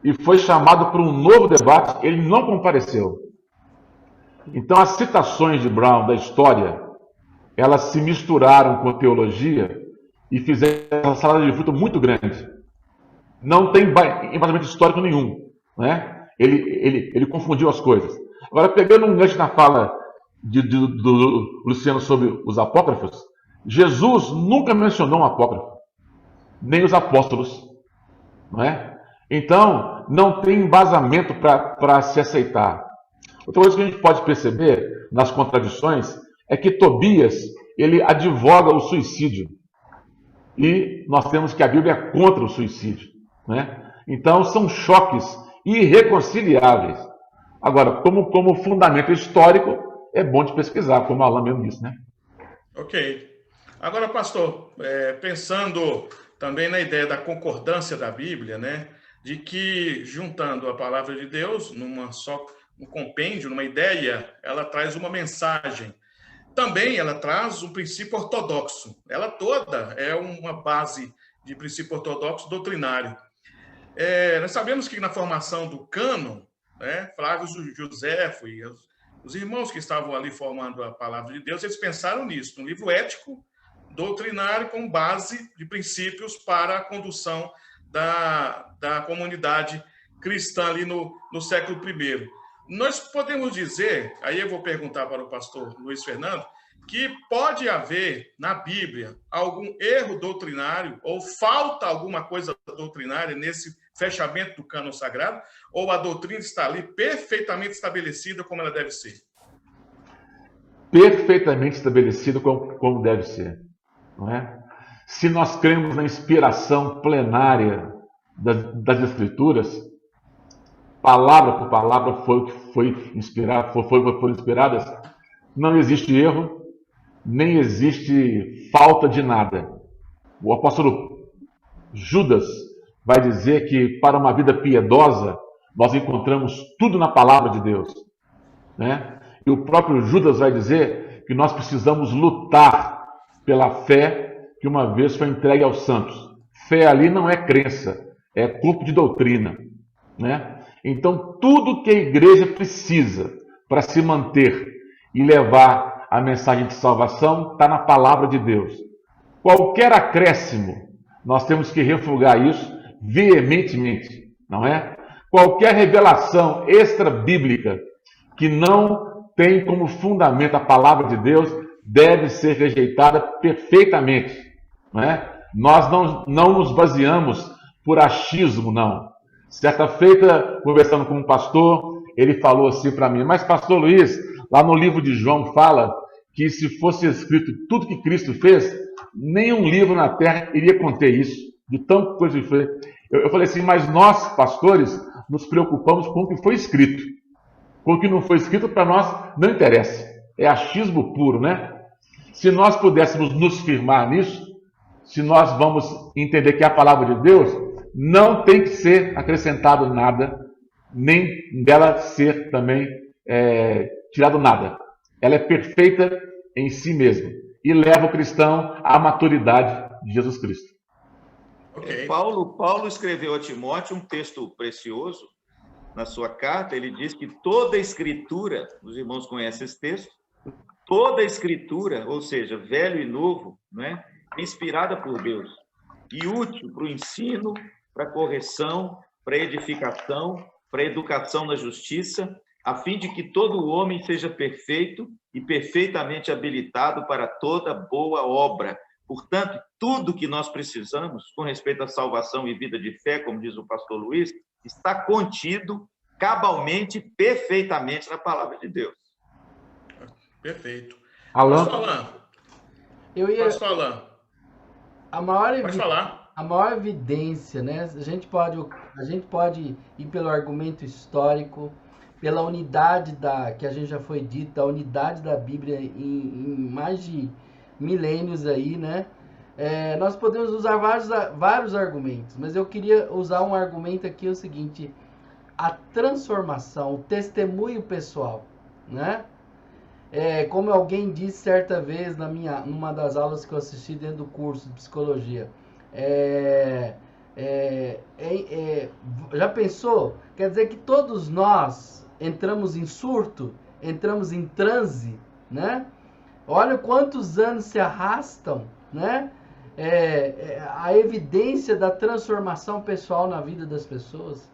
Speaker 3: e foi chamado para um novo debate, ele não compareceu. Então, as citações de Brown da história, elas se misturaram com a teologia e fizeram uma salada de fruta muito grande. Não tem embasamento histórico nenhum, né? Ele confundiu as coisas. Agora, pegando um gancho na fala do Luciano sobre os apócrifos, Jesus nunca mencionou um apócrifo, nem os apóstolos, não é? Então, não tem embasamento para se aceitar. Outra coisa que a gente pode perceber nas contradições é que Tobias, ele advoga o suicídio. E nós temos que a Bíblia é contra o suicídio, né? Então, são choques irreconciliáveis. Agora, como fundamento histórico, é bom de pesquisar, como o Alan mesmo disse, né?
Speaker 1: Ok. Agora, pastor, pensando também na ideia da concordância da Bíblia, né? De que, juntando a palavra de Deus um compêndio, numa ideia, ela traz uma mensagem. Também ela traz um princípio ortodoxo. Ela toda é uma base de princípio ortodoxo doutrinário. Nós sabemos que na formação do cânon, né, Flávio Joséfo e os irmãos que estavam ali formando a palavra de Deus, eles pensaram nisso, um livro ético, doutrinário, com base de princípios para a condução da comunidade cristã ali no século I. Nós podemos dizer, aí eu vou perguntar para o pastor Luiz Fernando, que pode haver na Bíblia algum erro doutrinário ou falta alguma coisa doutrinária nesse fechamento do cânon sagrado, ou a doutrina está ali perfeitamente estabelecida como ela deve ser?
Speaker 3: Perfeitamente estabelecida como deve ser, não é? Se nós cremos na inspiração plenária das Escrituras, palavra por palavra foram inspiradas, não existe erro, nem existe falta de nada. O apóstolo Judas vai dizer que para uma vida piedosa, nós encontramos tudo na palavra de Deus, né? E o próprio Judas vai dizer que nós precisamos lutar pela fé que uma vez foi entregue aos santos. Fé ali não é crença, é corpo de doutrina, né? Então, tudo que a igreja precisa para se manter e levar a mensagem de salvação está na palavra de Deus. Qualquer acréscimo, nós temos que refugar isso veementemente, não é? Qualquer revelação extra-bíblica que não tem como fundamento a palavra de Deus deve ser rejeitada perfeitamente, não é? Nós não nos baseamos por achismo, não. Certa feita, conversando com um pastor, ele falou assim para mim: mas pastor Luiz, lá no livro de João fala que se fosse escrito tudo que Cristo fez, nenhum livro na terra iria conter isso, de tanta coisa que foi. Eu falei assim, mas nós, pastores, nos preocupamos com o que foi escrito. Com o que não foi escrito, para nós, não interessa. É achismo puro, né? Se nós pudéssemos nos firmar nisso, se nós vamos entender que a palavra de Deus não tem que ser acrescentado nada, nem dela ser também tirado nada. Ela é perfeita em si mesma e leva o cristão à maturidade de Jesus Cristo.
Speaker 2: Okay. Paulo escreveu a Timóteo um texto precioso na sua carta. Ele diz que toda a Escritura, os irmãos conhecem esse texto, toda a Escritura, ou seja, velho e novo, né, é inspirada por Deus e útil para o ensino, para a correção, para a edificação, para a educação na justiça, a fim de que todo homem seja perfeito e perfeitamente habilitado para toda boa obra. Portanto, tudo que nós precisamos com respeito à salvação e vida de fé, como diz o pastor Luiz, está contido cabalmente, perfeitamente na palavra de Deus.
Speaker 1: Perfeito.
Speaker 3: Alan?
Speaker 1: Posso falar?
Speaker 4: Posso
Speaker 1: falar?
Speaker 4: Pode falar. A maior evidência, né? A gente pode ir pelo argumento histórico, pela unidade que a gente já foi dito, a unidade da Bíblia em mais de milênios aí, né? Nós podemos usar vários argumentos, mas eu queria usar um argumento aqui, o seguinte: a transformação, o testemunho pessoal, né? Como alguém disse certa vez numa das aulas que eu assisti dentro do curso de psicologia, já pensou? Quer dizer que todos nós entramos em surto, entramos em transe, né? Olha quantos anos se arrastam, né? A evidência da transformação pessoal na vida das pessoas,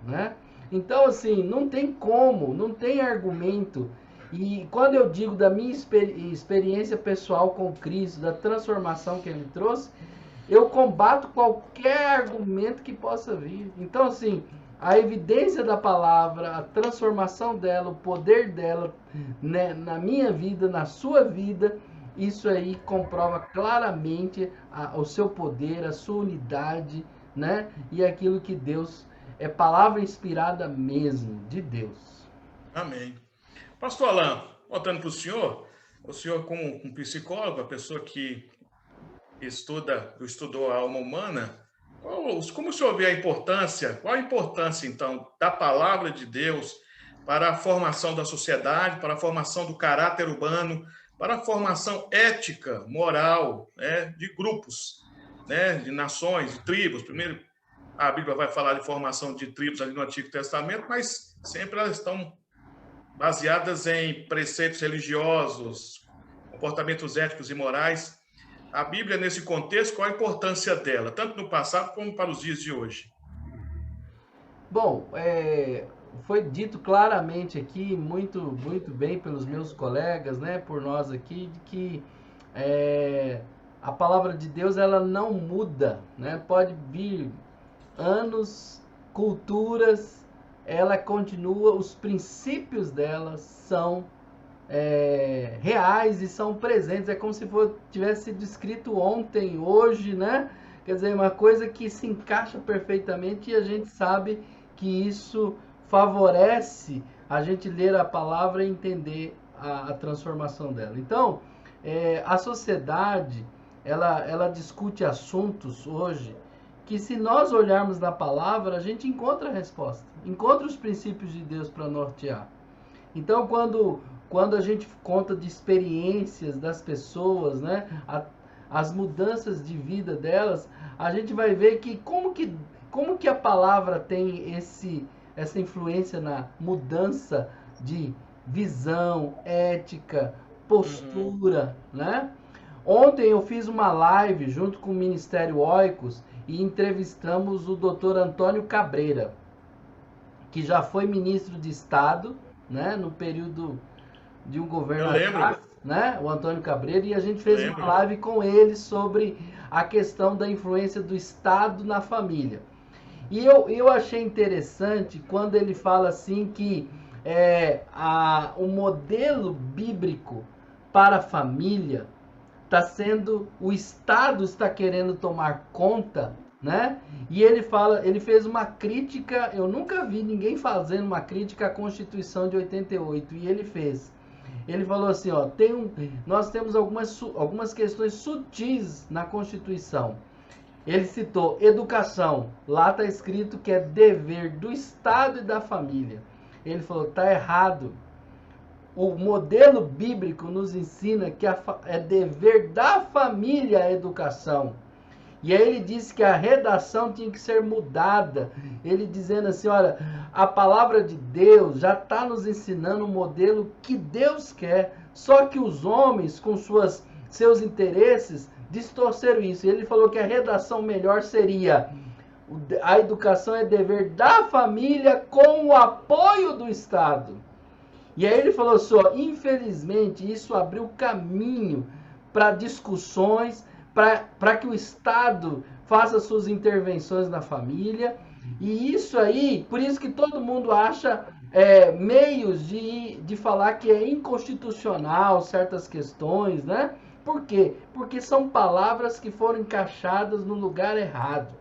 Speaker 4: né? Então, assim, não tem como, não tem argumento E quando eu digo da minha experiência pessoal com Cristo, da transformação que ele trouxe, eu combato qualquer argumento que possa vir. Então, assim, a evidência da palavra, a transformação dela, o poder dela, né, na minha vida, na sua vida, isso aí comprova claramente o seu poder, a sua unidade, né? E aquilo que Deus é palavra inspirada mesmo de Deus.
Speaker 1: Amém. Pastor Alain, voltando para o senhor como um psicólogo, a pessoa que estudou a alma humana, como o senhor vê a importância, qual a importância, então, da palavra de Deus para a formação da sociedade, para a formação do caráter humano, para a formação ética, moral, né, de grupos, né, de nações, de tribos? Primeiro, a Bíblia vai falar de formação de tribos ali no Antigo Testamento, mas sempre elas estão baseadas em preceitos religiosos, comportamentos éticos e morais. A Bíblia, nesse contexto, qual a importância dela, tanto no passado como para os dias de hoje?
Speaker 4: Bom, foi dito claramente aqui, muito, muito bem pelos meus colegas, né, por nós aqui, de que a palavra de Deus ela não muda, né? Pode vir anos, culturas, ela continua, os princípios dela são reais e são presentes. É como se tivesse sido escrito ontem, hoje, né? Quer dizer, uma coisa que se encaixa perfeitamente e a gente sabe que isso favorece a gente ler a palavra e entender a transformação dela. Então, a sociedade, ela discute assuntos hoje que, se nós olharmos na palavra, a gente encontra a resposta, encontra os princípios de Deus para nortear. Então, quando a gente conta de experiências das pessoas, né, as mudanças de vida delas, a gente vai ver que como que a palavra tem essa influência na mudança de visão, ética, postura, né? Ontem eu fiz uma live junto com o Ministério Oicos e entrevistamos o Dr. Antônio Cabreira, que já foi ministro de Estado, né, no período de um governo atrás, né, o Antônio Cabreira, e a gente fez uma live com ele sobre a questão da influência do Estado na família. E eu achei interessante quando ele fala assim que o modelo bíblico para a família está sendo, o Estado está querendo tomar conta, né? E ele fez uma crítica, eu nunca vi ninguém fazendo uma crítica à Constituição de 88, e ele fez. Ele falou assim, ó, nós temos algumas questões sutis na Constituição. Ele citou educação, lá está escrito que é dever do Estado e da família. Ele falou, está errado. O modelo bíblico nos ensina que é dever da família a educação. E aí ele disse que a redação tinha que ser mudada. Ele dizendo assim, olha, a palavra de Deus já está nos ensinando o modelo que Deus quer. Só que os homens, com seus interesses, distorceram isso. E ele falou que a redação melhor seria: a educação é dever da família com o apoio do Estado. E aí ele falou assim, ó, infelizmente isso abriu caminho para discussões, para que o Estado faça suas intervenções na família. E isso aí, por isso que todo mundo acha meios de falar que é inconstitucional certas questões, né? Por quê? Porque são palavras que foram encaixadas no lugar errado.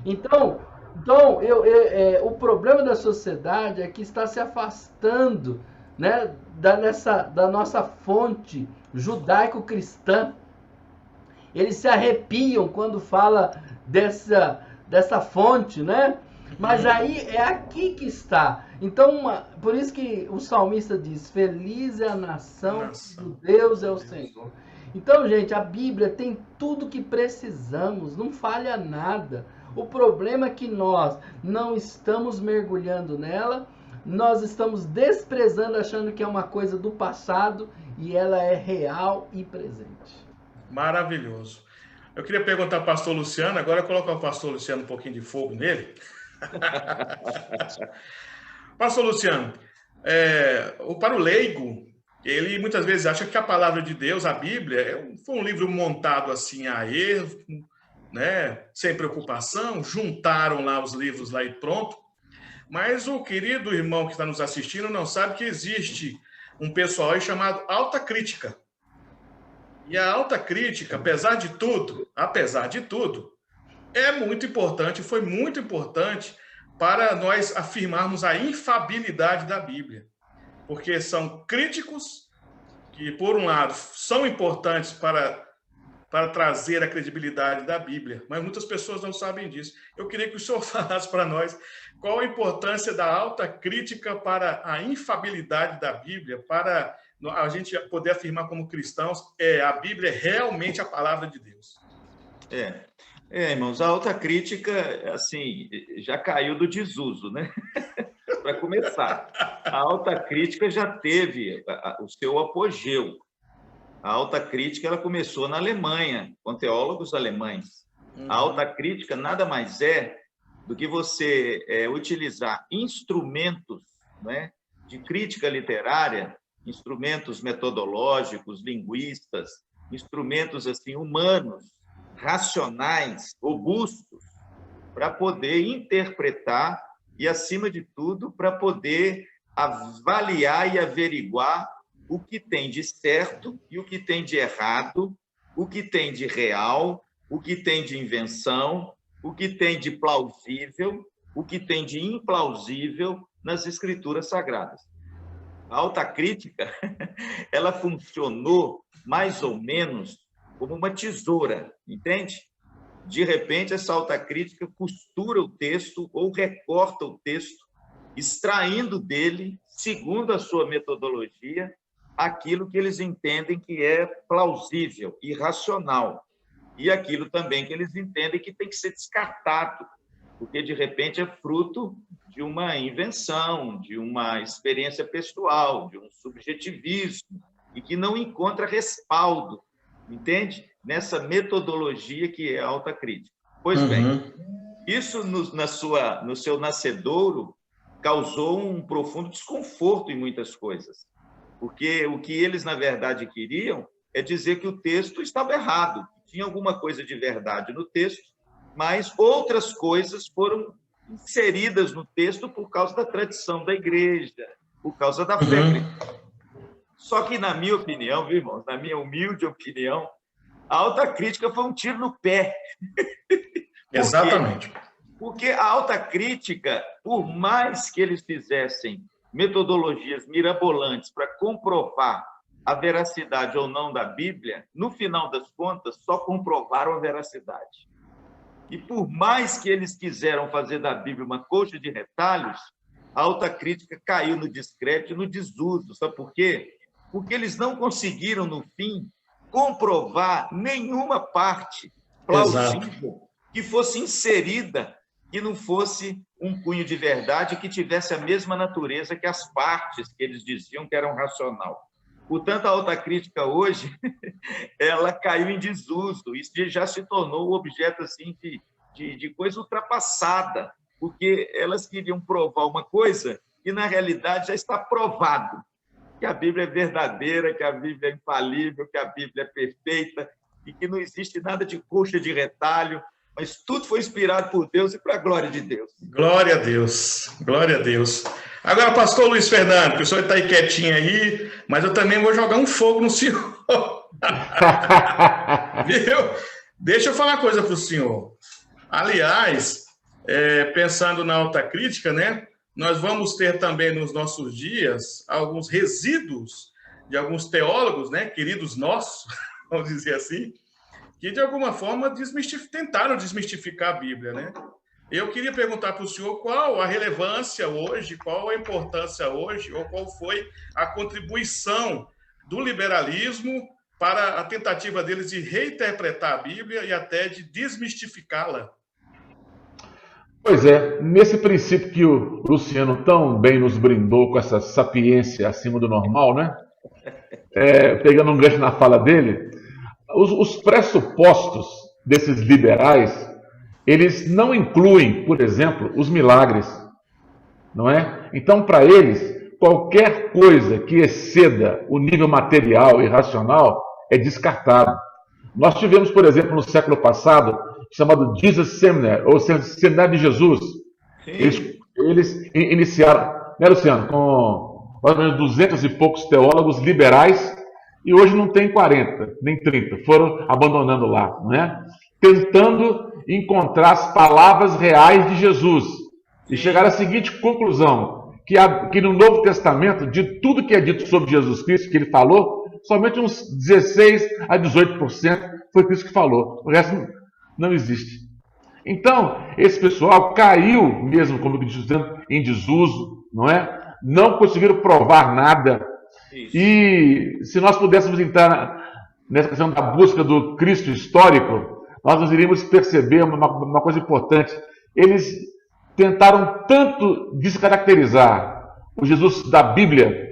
Speaker 4: Então o problema da sociedade é que está se afastando, né, da nossa fonte judaico-cristã. Eles se arrepiam quando fala dessa fonte, né? Mas aí é aqui que está. Então, por isso que o salmista diz, feliz é a nação do Deus é o Senhor. Então, gente, a Bíblia tem tudo que precisamos, não falha nada. O problema é que nós não estamos mergulhando nela, nós estamos desprezando, achando que é uma coisa do passado, e ela é real e presente.
Speaker 1: Maravilhoso. Eu queria perguntar ao pastor Luciano, agora colocar o pastor Luciano um pouquinho de fogo nele. Pastor Luciano, para o leigo, ele muitas vezes acha que a palavra de Deus, a Bíblia, foi um livro montado assim a erro, né? Sem preocupação, juntaram lá os livros lá e pronto. Mas o querido irmão que está nos assistindo não sabe que existe um pessoal aí chamado alta crítica. E a alta crítica, apesar de tudo, é muito importante, foi muito importante para nós afirmarmos a infabilidade da Bíblia. Porque são críticos que, por um lado, são importantes para trazer a credibilidade da Bíblia, mas muitas pessoas não sabem disso. Eu queria que o senhor falasse para nós qual a importância da alta crítica para a infabilidade da Bíblia, para a gente poder afirmar como cristãos, a Bíblia é realmente a palavra de Deus.
Speaker 2: Irmãos, a alta crítica, assim, já caiu do desuso, né? Para começar, a alta crítica já teve o seu apogeu. A alta crítica ela começou na Alemanha, com teólogos alemães. A alta crítica nada mais é do que você utilizar instrumentos, né, de crítica literária, instrumentos metodológicos, linguistas, instrumentos assim humanos, racionais, robustos, para poder interpretar e, acima de tudo, para poder avaliar e averiguar o que tem de certo e o que tem de errado, o que tem de real, o que tem de invenção, o que tem de plausível, o que tem de implausível nas Escrituras Sagradas. A alta crítica, ela funcionou mais ou menos como uma tesoura, entende? De repente, essa alta crítica costura o texto ou recorta o texto, extraindo dele, segundo a sua metodologia, aquilo que eles entendem que é plausível e racional, e aquilo também que eles entendem que tem que ser descartado, porque, de repente, é fruto de uma invenção, de uma experiência pessoal, de um subjetivismo, e que não encontra respaldo, entende? Nessa metodologia que é a alta crítica. Pois bem, isso no seu nascedouro causou um profundo desconforto em muitas coisas, porque o que eles, na verdade, queriam é dizer que o texto estava errado, tinha alguma coisa de verdade no texto, mas outras coisas foram inseridas no texto por causa da tradição da igreja, por causa da fé. Só que, na minha opinião, viu, irmãos, na minha humilde opinião, a alta crítica foi um tiro no pé.
Speaker 1: Exatamente.
Speaker 2: Porque a alta crítica, por mais que eles fizessem metodologias mirabolantes para comprovar a veracidade ou não da Bíblia, no final das contas, só comprovaram a veracidade. E por mais que eles quiseram fazer da Bíblia uma coxa de retalhos, a alta crítica caiu no descrédito e no desuso. Sabe por quê? Porque eles não conseguiram, no fim, comprovar nenhuma parte plausível que fosse inserida, que não fosse um cunho de verdade, que tivesse a mesma natureza que as partes que eles diziam que eram racional. Portanto, a alta crítica hoje, ela caiu em desuso, isso já se tornou objeto assim, de coisa ultrapassada, porque elas queriam provar uma coisa e, na realidade, já está provado que a Bíblia é verdadeira, que a Bíblia é infalível, que a Bíblia é perfeita e que não existe nada de coxa de retalho, mas tudo foi inspirado por Deus e para a glória de Deus.
Speaker 1: Glória a Deus, glória a Deus. Agora, pastor Luiz Fernando, que o senhor está aí quietinho aí, mas eu também vou jogar um fogo no senhor. Viu? Deixa eu falar uma coisa para o senhor. Aliás, pensando na alta crítica, né, nós vamos ter também nos nossos dias alguns resíduos de alguns teólogos, né, queridos nossos, vamos dizer assim, que de alguma forma tentaram desmistificar a Bíblia, né? Eu queria perguntar para o senhor qual a relevância hoje, qual a importância hoje, ou qual foi a contribuição do liberalismo para a tentativa deles de reinterpretar a Bíblia e até de desmistificá-la.
Speaker 3: Pois é, nesse princípio que o Luciano tão bem nos brindou com essa sapiência acima do normal, né? Pegando um gancho na fala dele, os pressupostos desses liberais, eles não incluem, por exemplo, os milagres, não é? Então, para eles, qualquer coisa que exceda o nível material e racional é descartado. Nós tivemos, por exemplo, no século passado, chamado Jesus Seminar, ou Seminário de Jesus. Eles iniciaram, né, Luciano, com mais ou menos 200 e poucos teólogos liberais, e hoje não tem 40, nem 30, foram abandonando lá, não é? Tentando encontrar as palavras reais de Jesus. E chegaram à seguinte conclusão, que no Novo Testamento, de tudo que é dito sobre Jesus Cristo, que ele falou, somente uns 16 a 18% foi Cristo que falou. O resto não existe. Então, esse pessoal caiu mesmo, como eu disse, em desuso, não é? Não conseguiram provar nada. Isso. E se nós pudéssemos entrar nessa questão da busca do Cristo histórico, nós iríamos perceber uma coisa importante. Eles tentaram tanto descaracterizar o Jesus da Bíblia,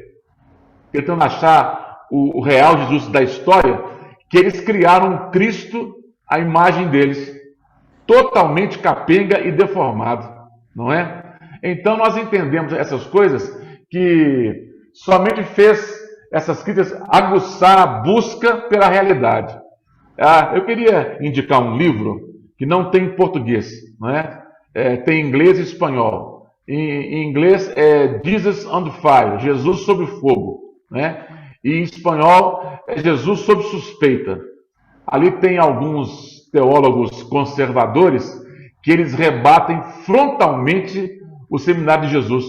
Speaker 3: tentando achar o real Jesus da história, que eles criaram um Cristo à imagem deles, totalmente capenga e deformado, não é? Então nós entendemos essas coisas que somente fez essas críticas aguçar a busca pela realidade. Eu queria indicar um livro que não tem em português, não é? Tem em inglês e espanhol. Em inglês é Jesus on Fire, Jesus sob fogo, né? E em espanhol é Jesus sob suspeita. Ali tem alguns teólogos conservadores que eles rebatem frontalmente o Seminário de Jesus,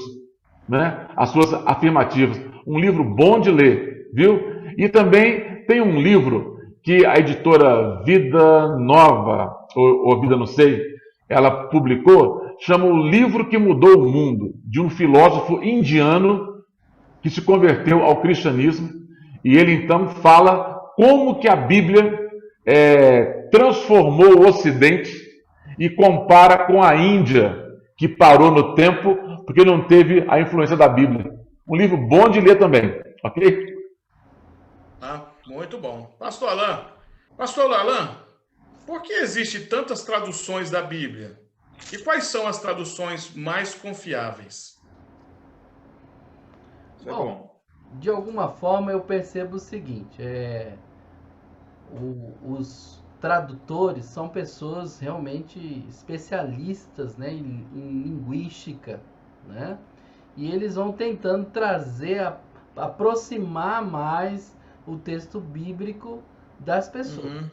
Speaker 3: né? As suas afirmativas. Um livro bom de ler, viu? E também tem um livro que a editora Vida Nova, ou Vida não sei, ela publicou, chama O Livro que Mudou o Mundo, de um filósofo indiano que se converteu ao cristianismo, e ele então fala como que a Bíblia transformou o Ocidente e compara com a Índia, que parou no tempo porque não teve a influência da Bíblia. Um livro bom de ler também, ok?
Speaker 1: Muito bom. Pastor Alain, por que existem tantas traduções da Bíblia? E quais são as traduções mais confiáveis?
Speaker 4: Bom, de alguma forma eu percebo o seguinte, os tradutores são pessoas realmente especialistas, né, em linguística, né? E eles vão tentando trazer, aproximar mais o texto bíblico das pessoas. Uhum.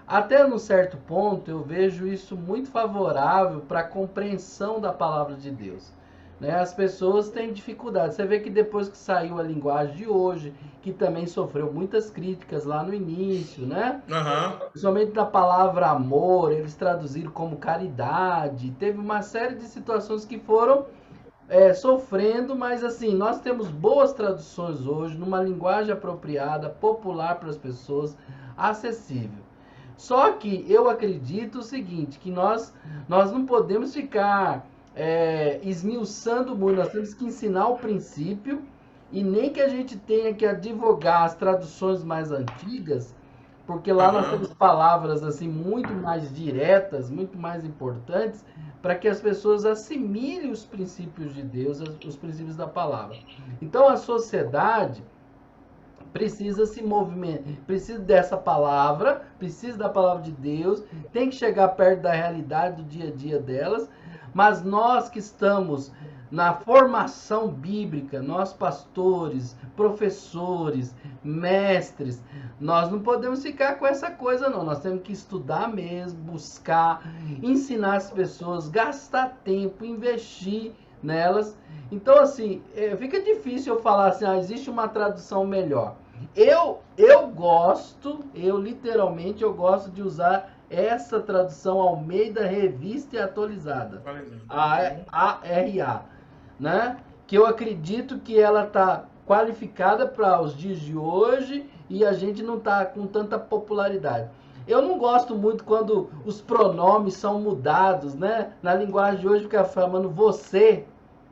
Speaker 4: Até num certo ponto eu vejo isso muito favorável para a compreensão da palavra de Deus, né? As pessoas têm dificuldade. Você vê que depois que saiu a linguagem de hoje, que também sofreu muitas críticas lá no início, né?
Speaker 1: Uhum.
Speaker 4: Principalmente da palavra amor, eles traduziram como caridade. Teve uma série de situações que foram sofrendo, mas assim, nós temos boas traduções hoje, numa linguagem apropriada, popular para as pessoas, acessível. Só que eu acredito o seguinte, que nós não podemos ficar esmiuçando muito, nós temos que ensinar o princípio, e nem que a gente tenha que advogar as traduções mais antigas, porque lá nós temos palavras assim muito mais diretas, muito mais importantes, para que as pessoas assimilem os princípios de Deus, os princípios da palavra. Então a sociedade precisa se movimentar, precisa dessa palavra, precisa da palavra de Deus, tem que chegar perto da realidade do dia a dia delas, mas nós que estamos na formação bíblica, nós pastores, professores, mestres, nós não podemos ficar com essa coisa não, nós temos que estudar mesmo, buscar, ensinar as pessoas, gastar tempo, investir nelas. Então assim, fica difícil eu falar assim, existe uma tradução melhor. Eu literalmente gosto de usar essa tradução Almeida Revista e Atualizada, a ARA, né? Que eu acredito que ela está qualificada para os dias de hoje e a gente não está com tanta popularidade. Eu não gosto muito quando os pronomes são mudados, né? Na linguagem de hoje fica falando você,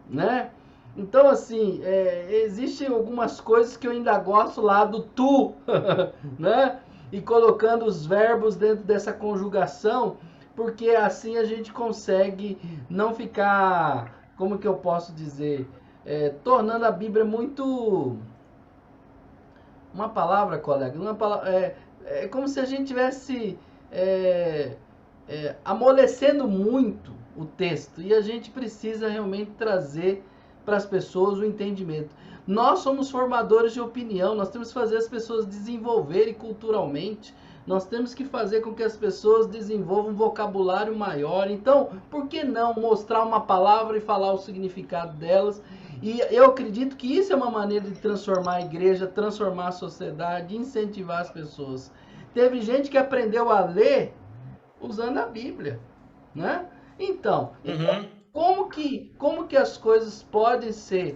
Speaker 4: né? Então, assim, existem algumas coisas que eu ainda gosto lá do tu, né? E colocando os verbos dentro dessa conjugação, porque assim a gente consegue não ficar, como que eu posso dizer, tornando a Bíblia muito... Uma palavra, colega, é como se a gente tivesse amolecendo muito o texto, e a gente precisa realmente trazer para as pessoas o entendimento. Nós somos formadores de opinião, nós temos que fazer as pessoas desenvolverem culturalmente, nós temos que fazer com que as pessoas desenvolvam um vocabulário maior. Então, por que não mostrar uma palavra e falar o significado delas? E eu acredito que isso é uma maneira de transformar a igreja, transformar a sociedade, incentivar as pessoas. Teve gente que aprendeu a ler usando a Bíblia, né? Então, como que as coisas podem ser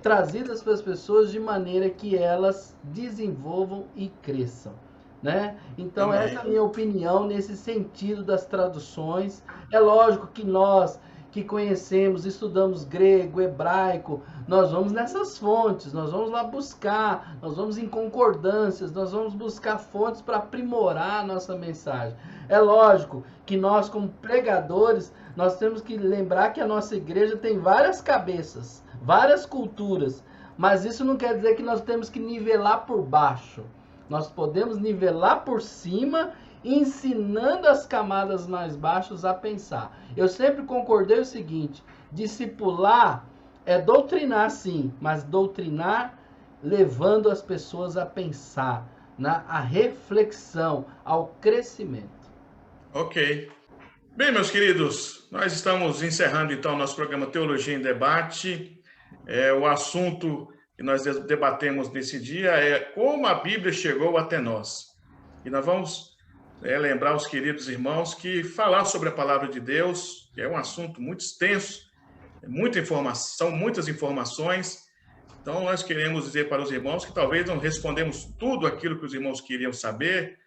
Speaker 4: trazidas para as pessoas de maneira que elas desenvolvam e cresçam, né? Então, essa é a minha opinião nesse sentido das traduções. É lógico que nós que conhecemos, estudamos grego, hebraico, nós vamos nessas fontes, nós vamos lá buscar, nós vamos em concordâncias, nós vamos buscar fontes para aprimorar a nossa mensagem. É lógico que nós, como pregadores, nós temos que lembrar que a nossa igreja tem várias cabeças, várias culturas, mas isso não quer dizer que nós temos que nivelar por baixo. Nós podemos nivelar por cima, ensinando as camadas mais baixas a pensar. Eu sempre concordei o seguinte: discipular é doutrinar, sim, mas doutrinar levando as pessoas a pensar, a reflexão, ao crescimento.
Speaker 1: Ok. Bem, meus queridos, nós estamos encerrando então o nosso programa Teologia em Debate. O assunto que nós debatemos nesse dia é como a Bíblia chegou até nós. E nós vamos lembrar os queridos irmãos que falar sobre a palavra de Deus, que é um assunto muito extenso, muita informação, muitas informações. Então, nós queremos dizer para os irmãos que talvez não respondemos tudo aquilo que os irmãos queriam saber,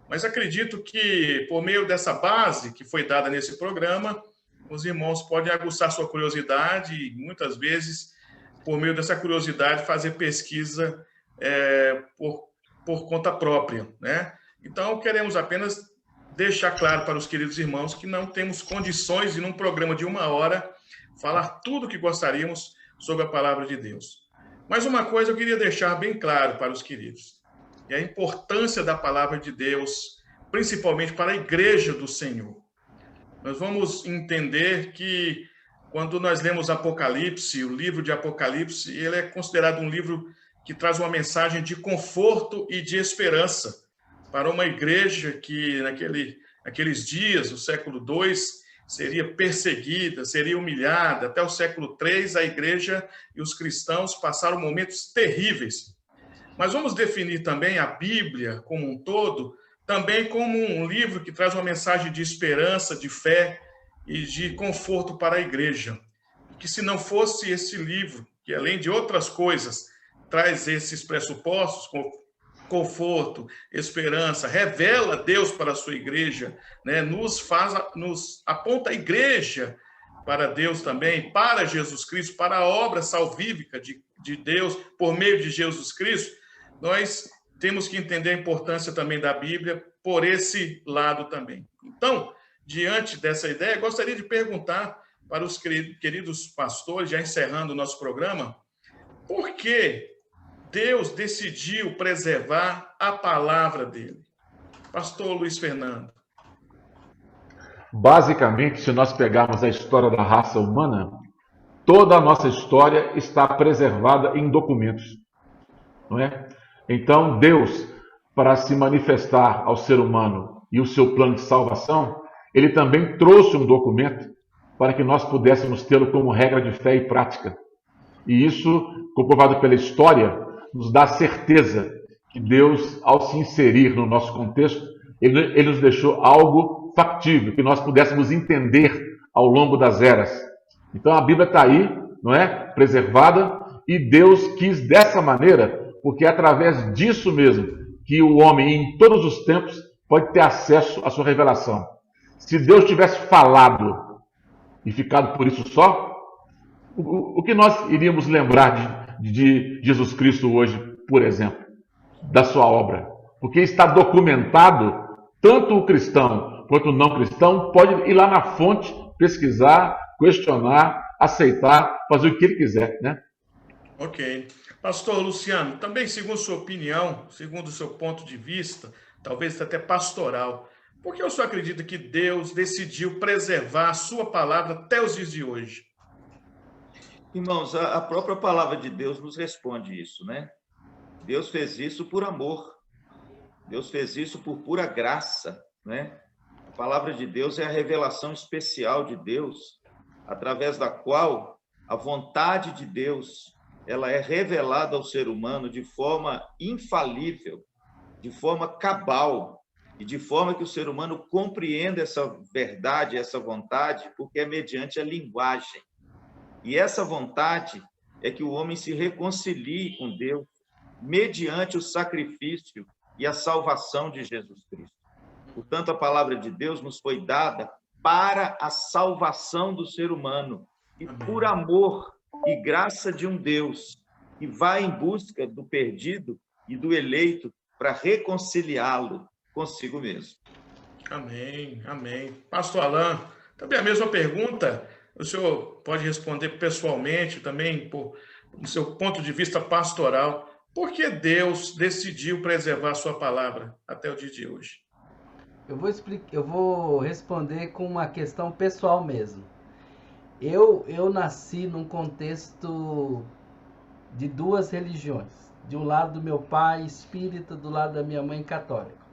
Speaker 1: mas acredito que, por meio dessa base que foi dada nesse programa, os irmãos podem aguçar sua curiosidade e, muitas vezes, por meio dessa curiosidade, fazer pesquisa por conta própria, né? Então, queremos apenas deixar claro para os queridos irmãos que não temos condições de, num programa de 1 hora, falar tudo o que gostaríamos sobre a palavra de Deus. Mas uma coisa eu queria deixar bem claro para os queridos, é a importância da palavra de Deus, principalmente para a igreja do Senhor. Nós vamos entender que, quando nós lemos Apocalipse, o livro de Apocalipse, ele é considerado um livro que traz uma mensagem de conforto e de esperança para uma igreja que, naqueles dias, no século II, seria perseguida, seria humilhada. Até o século III, a igreja e os cristãos passaram momentos terríveis. Mas vamos definir também a Bíblia como um todo, também como um livro que traz uma mensagem de esperança, de fé e de conforto para a igreja. Que se não fosse esse livro, que além de outras coisas, traz esses pressupostos, conforto, esperança, revela Deus para a sua igreja, né? Nos aponta a igreja para Deus também, para Jesus Cristo, para a obra salvífica de Deus por meio de Jesus Cristo. Nós temos que entender a importância também da Bíblia por esse lado também. Então, diante dessa ideia, gostaria de perguntar para os queridos pastores, já encerrando o nosso programa, por que Deus decidiu preservar a palavra dele? Pastor Luiz Fernando.
Speaker 3: Basicamente, se nós pegarmos a história da raça humana, toda a nossa história está preservada em documentos, não é? Então, Deus, para se manifestar ao ser humano e o seu plano de salvação, ele também trouxe um documento para que nós pudéssemos tê-lo como regra de fé e prática. E isso, comprovado pela história, nos dá certeza que Deus, ao se inserir no nosso contexto, ele nos deixou algo factível, que nós pudéssemos entender ao longo das eras. Então a Bíblia está aí, não é? Preservada, e Deus quis dessa maneira, porque é através disso mesmo que o homem, em todos os tempos, pode ter acesso à sua revelação. Se Deus tivesse falado e ficado por isso só, o que nós iríamos lembrar de Jesus Cristo hoje, por exemplo, da sua obra? Porque está documentado, tanto o cristão quanto o não cristão pode ir lá na fonte, pesquisar, questionar, aceitar, fazer o que ele quiser, né?
Speaker 1: Ok. Pastor Luciano, também segundo sua opinião, segundo o seu ponto de vista, talvez até pastoral, por que o senhor acredita que Deus decidiu preservar a sua palavra até os dias de hoje?
Speaker 2: Irmãos, a própria palavra de Deus nos responde isso, né? Deus fez isso por amor. Deus fez isso por pura graça, né? A palavra de Deus é a revelação especial de Deus, através da qual a vontade de Deus, ela é revelada ao ser humano de forma infalível, de forma cabal, e de forma que o ser humano compreenda essa verdade, essa vontade, porque é mediante a linguagem. E essa vontade é que o homem se reconcilie com Deus mediante o sacrifício e a salvação de Jesus Cristo. Portanto, a palavra de Deus nos foi dada para a salvação do ser humano e por amor e graça de um Deus que vai em busca do perdido e do eleito para reconciliá-lo consigo mesmo.
Speaker 1: Amém, amém. Pastor Alain, também a mesma pergunta, o senhor pode responder pessoalmente também, do seu ponto de vista pastoral. Por que Deus decidiu preservar a sua palavra até o dia de hoje?
Speaker 4: Eu vou responder com uma questão pessoal mesmo. Eu nasci num contexto de duas religiões. De um lado do meu pai espírita, do lado da minha mãe católica.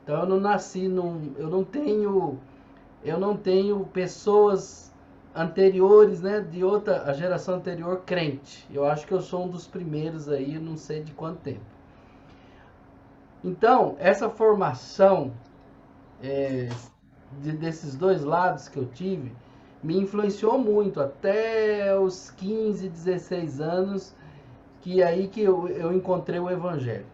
Speaker 4: Então eu não nasci eu não tenho pessoas anteriores, né, a geração anterior crente. Eu acho que eu sou um dos primeiros aí, não sei de quanto tempo. Então, essa formação desses dois lados que eu tive, me influenciou muito, até os 15, 16 anos, que aí que eu encontrei o Evangelho.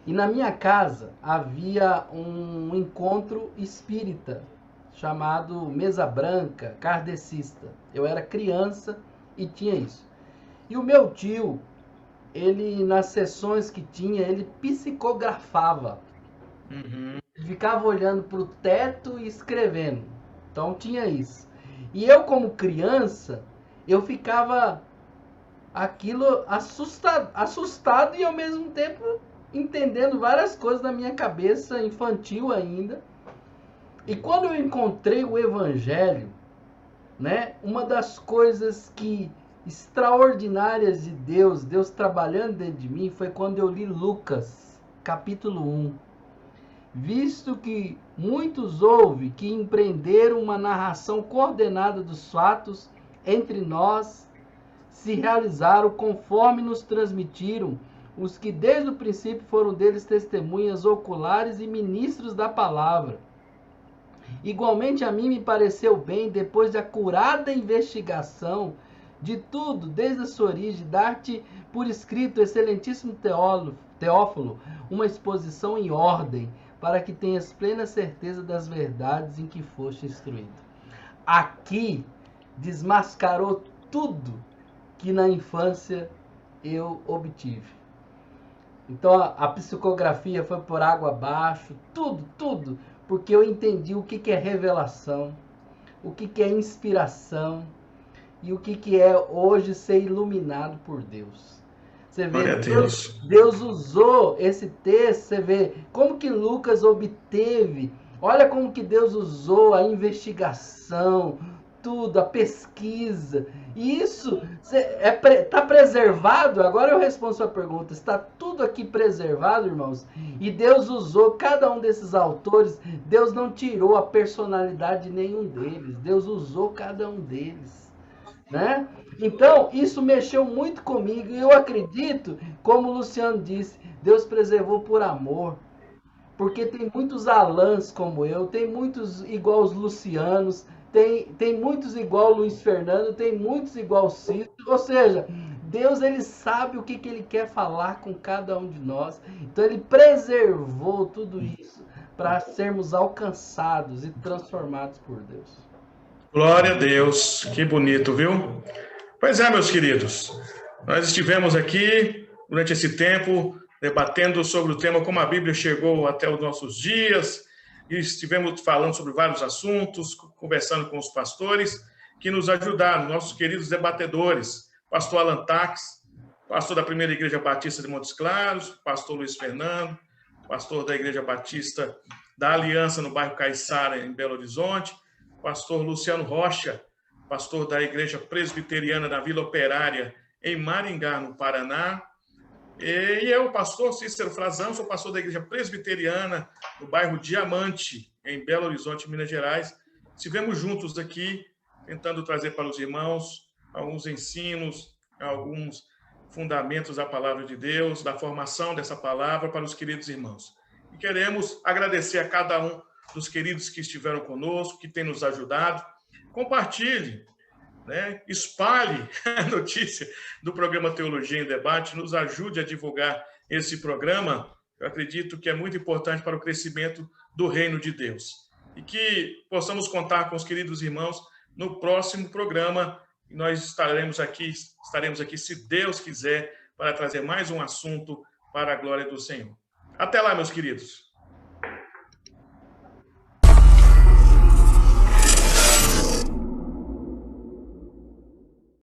Speaker 4: E na minha casa havia um encontro espírita, chamado Mesa Branca, kardecista. Eu era criança e tinha isso. E o meu tio, ele nas sessões que tinha, ele psicografava. Ficava olhando para o teto e escrevendo. Então tinha isso. E eu, como criança, eu ficava aquilo assustado e ao mesmo tempo entendendo várias coisas na minha cabeça, infantil ainda. E quando eu encontrei o Evangelho, né, uma das coisas extraordinárias de Deus trabalhando dentro de mim, foi quando eu li Lucas, capítulo 1. Visto que muitos houve que empreenderam uma narração coordenada dos fatos entre nós, se realizaram conforme nos transmitiram os que desde o princípio foram deles testemunhas oculares e ministros da palavra. Igualmente a mim me pareceu bem, depois de acurada investigação de tudo, desde a sua origem, dar-te por escrito, excelentíssimo Teófilo, uma exposição em ordem, para que tenhas plena certeza das verdades em que foste instruído. Aqui desmascarou tudo que na infância eu obtive. Então a psicografia foi por água abaixo, tudo, porque eu entendi o que é revelação, o que é inspiração e o que é hoje ser iluminado por Deus. Você vê, Deus usou esse texto, você vê como que Lucas obteve, olha como que Deus usou a investigação, tudo, a pesquisa. E isso está preservado. Agora eu respondo a sua pergunta. Está tudo aqui preservado, irmãos. E Deus usou cada um desses autores. Deus não tirou a personalidade de nenhum deles. Deus usou cada um deles, né? Então, isso mexeu muito comigo. E eu acredito, como o Luciano disse, Deus preservou por amor. Porque tem muitos Alans como eu, tem muitos igual os Lucianos, tem muitos igual o Luiz Fernando, tem muitos igual o Cito. Ou seja, Deus, ele sabe o que ele quer falar com cada um de nós. Então ele preservou tudo isso para sermos alcançados e transformados por Deus.
Speaker 1: Glória a Deus, que bonito, viu? Pois é, meus queridos, nós estivemos aqui durante esse tempo debatendo sobre o tema como a Bíblia chegou até os nossos dias, e estivemos falando sobre vários assuntos, conversando com os pastores que nos ajudaram, nossos queridos debatedores, pastor Alan Tax, pastor da Primeira Igreja Batista de Montes Claros, pastor Luiz Fernando, pastor da Igreja Batista da Aliança no bairro Caiçara, em Belo Horizonte, pastor Luciano Rocha, pastor da Igreja Presbiteriana da Vila Operária, em Maringá, no Paraná. E eu, pastor Cícero Frazão, sou pastor da Igreja Presbiteriana no bairro Diamante, em Belo Horizonte, Minas Gerais. Estivemos juntos aqui, tentando trazer para os irmãos alguns ensinos, alguns fundamentos da palavra de Deus, da formação dessa palavra para os queridos irmãos. E queremos agradecer a cada um dos queridos que estiveram conosco, que tem nos ajudado. Compartilhe, né? Espalhe a notícia do programa Teologia em Debate, nos ajude a divulgar esse programa. Eu acredito que é muito importante para o crescimento do reino de Deus. E que possamos contar com os queridos irmãos no próximo programa. Nós estaremos aqui, se Deus quiser, para trazer mais um assunto para a glória do Senhor. Até lá, meus queridos.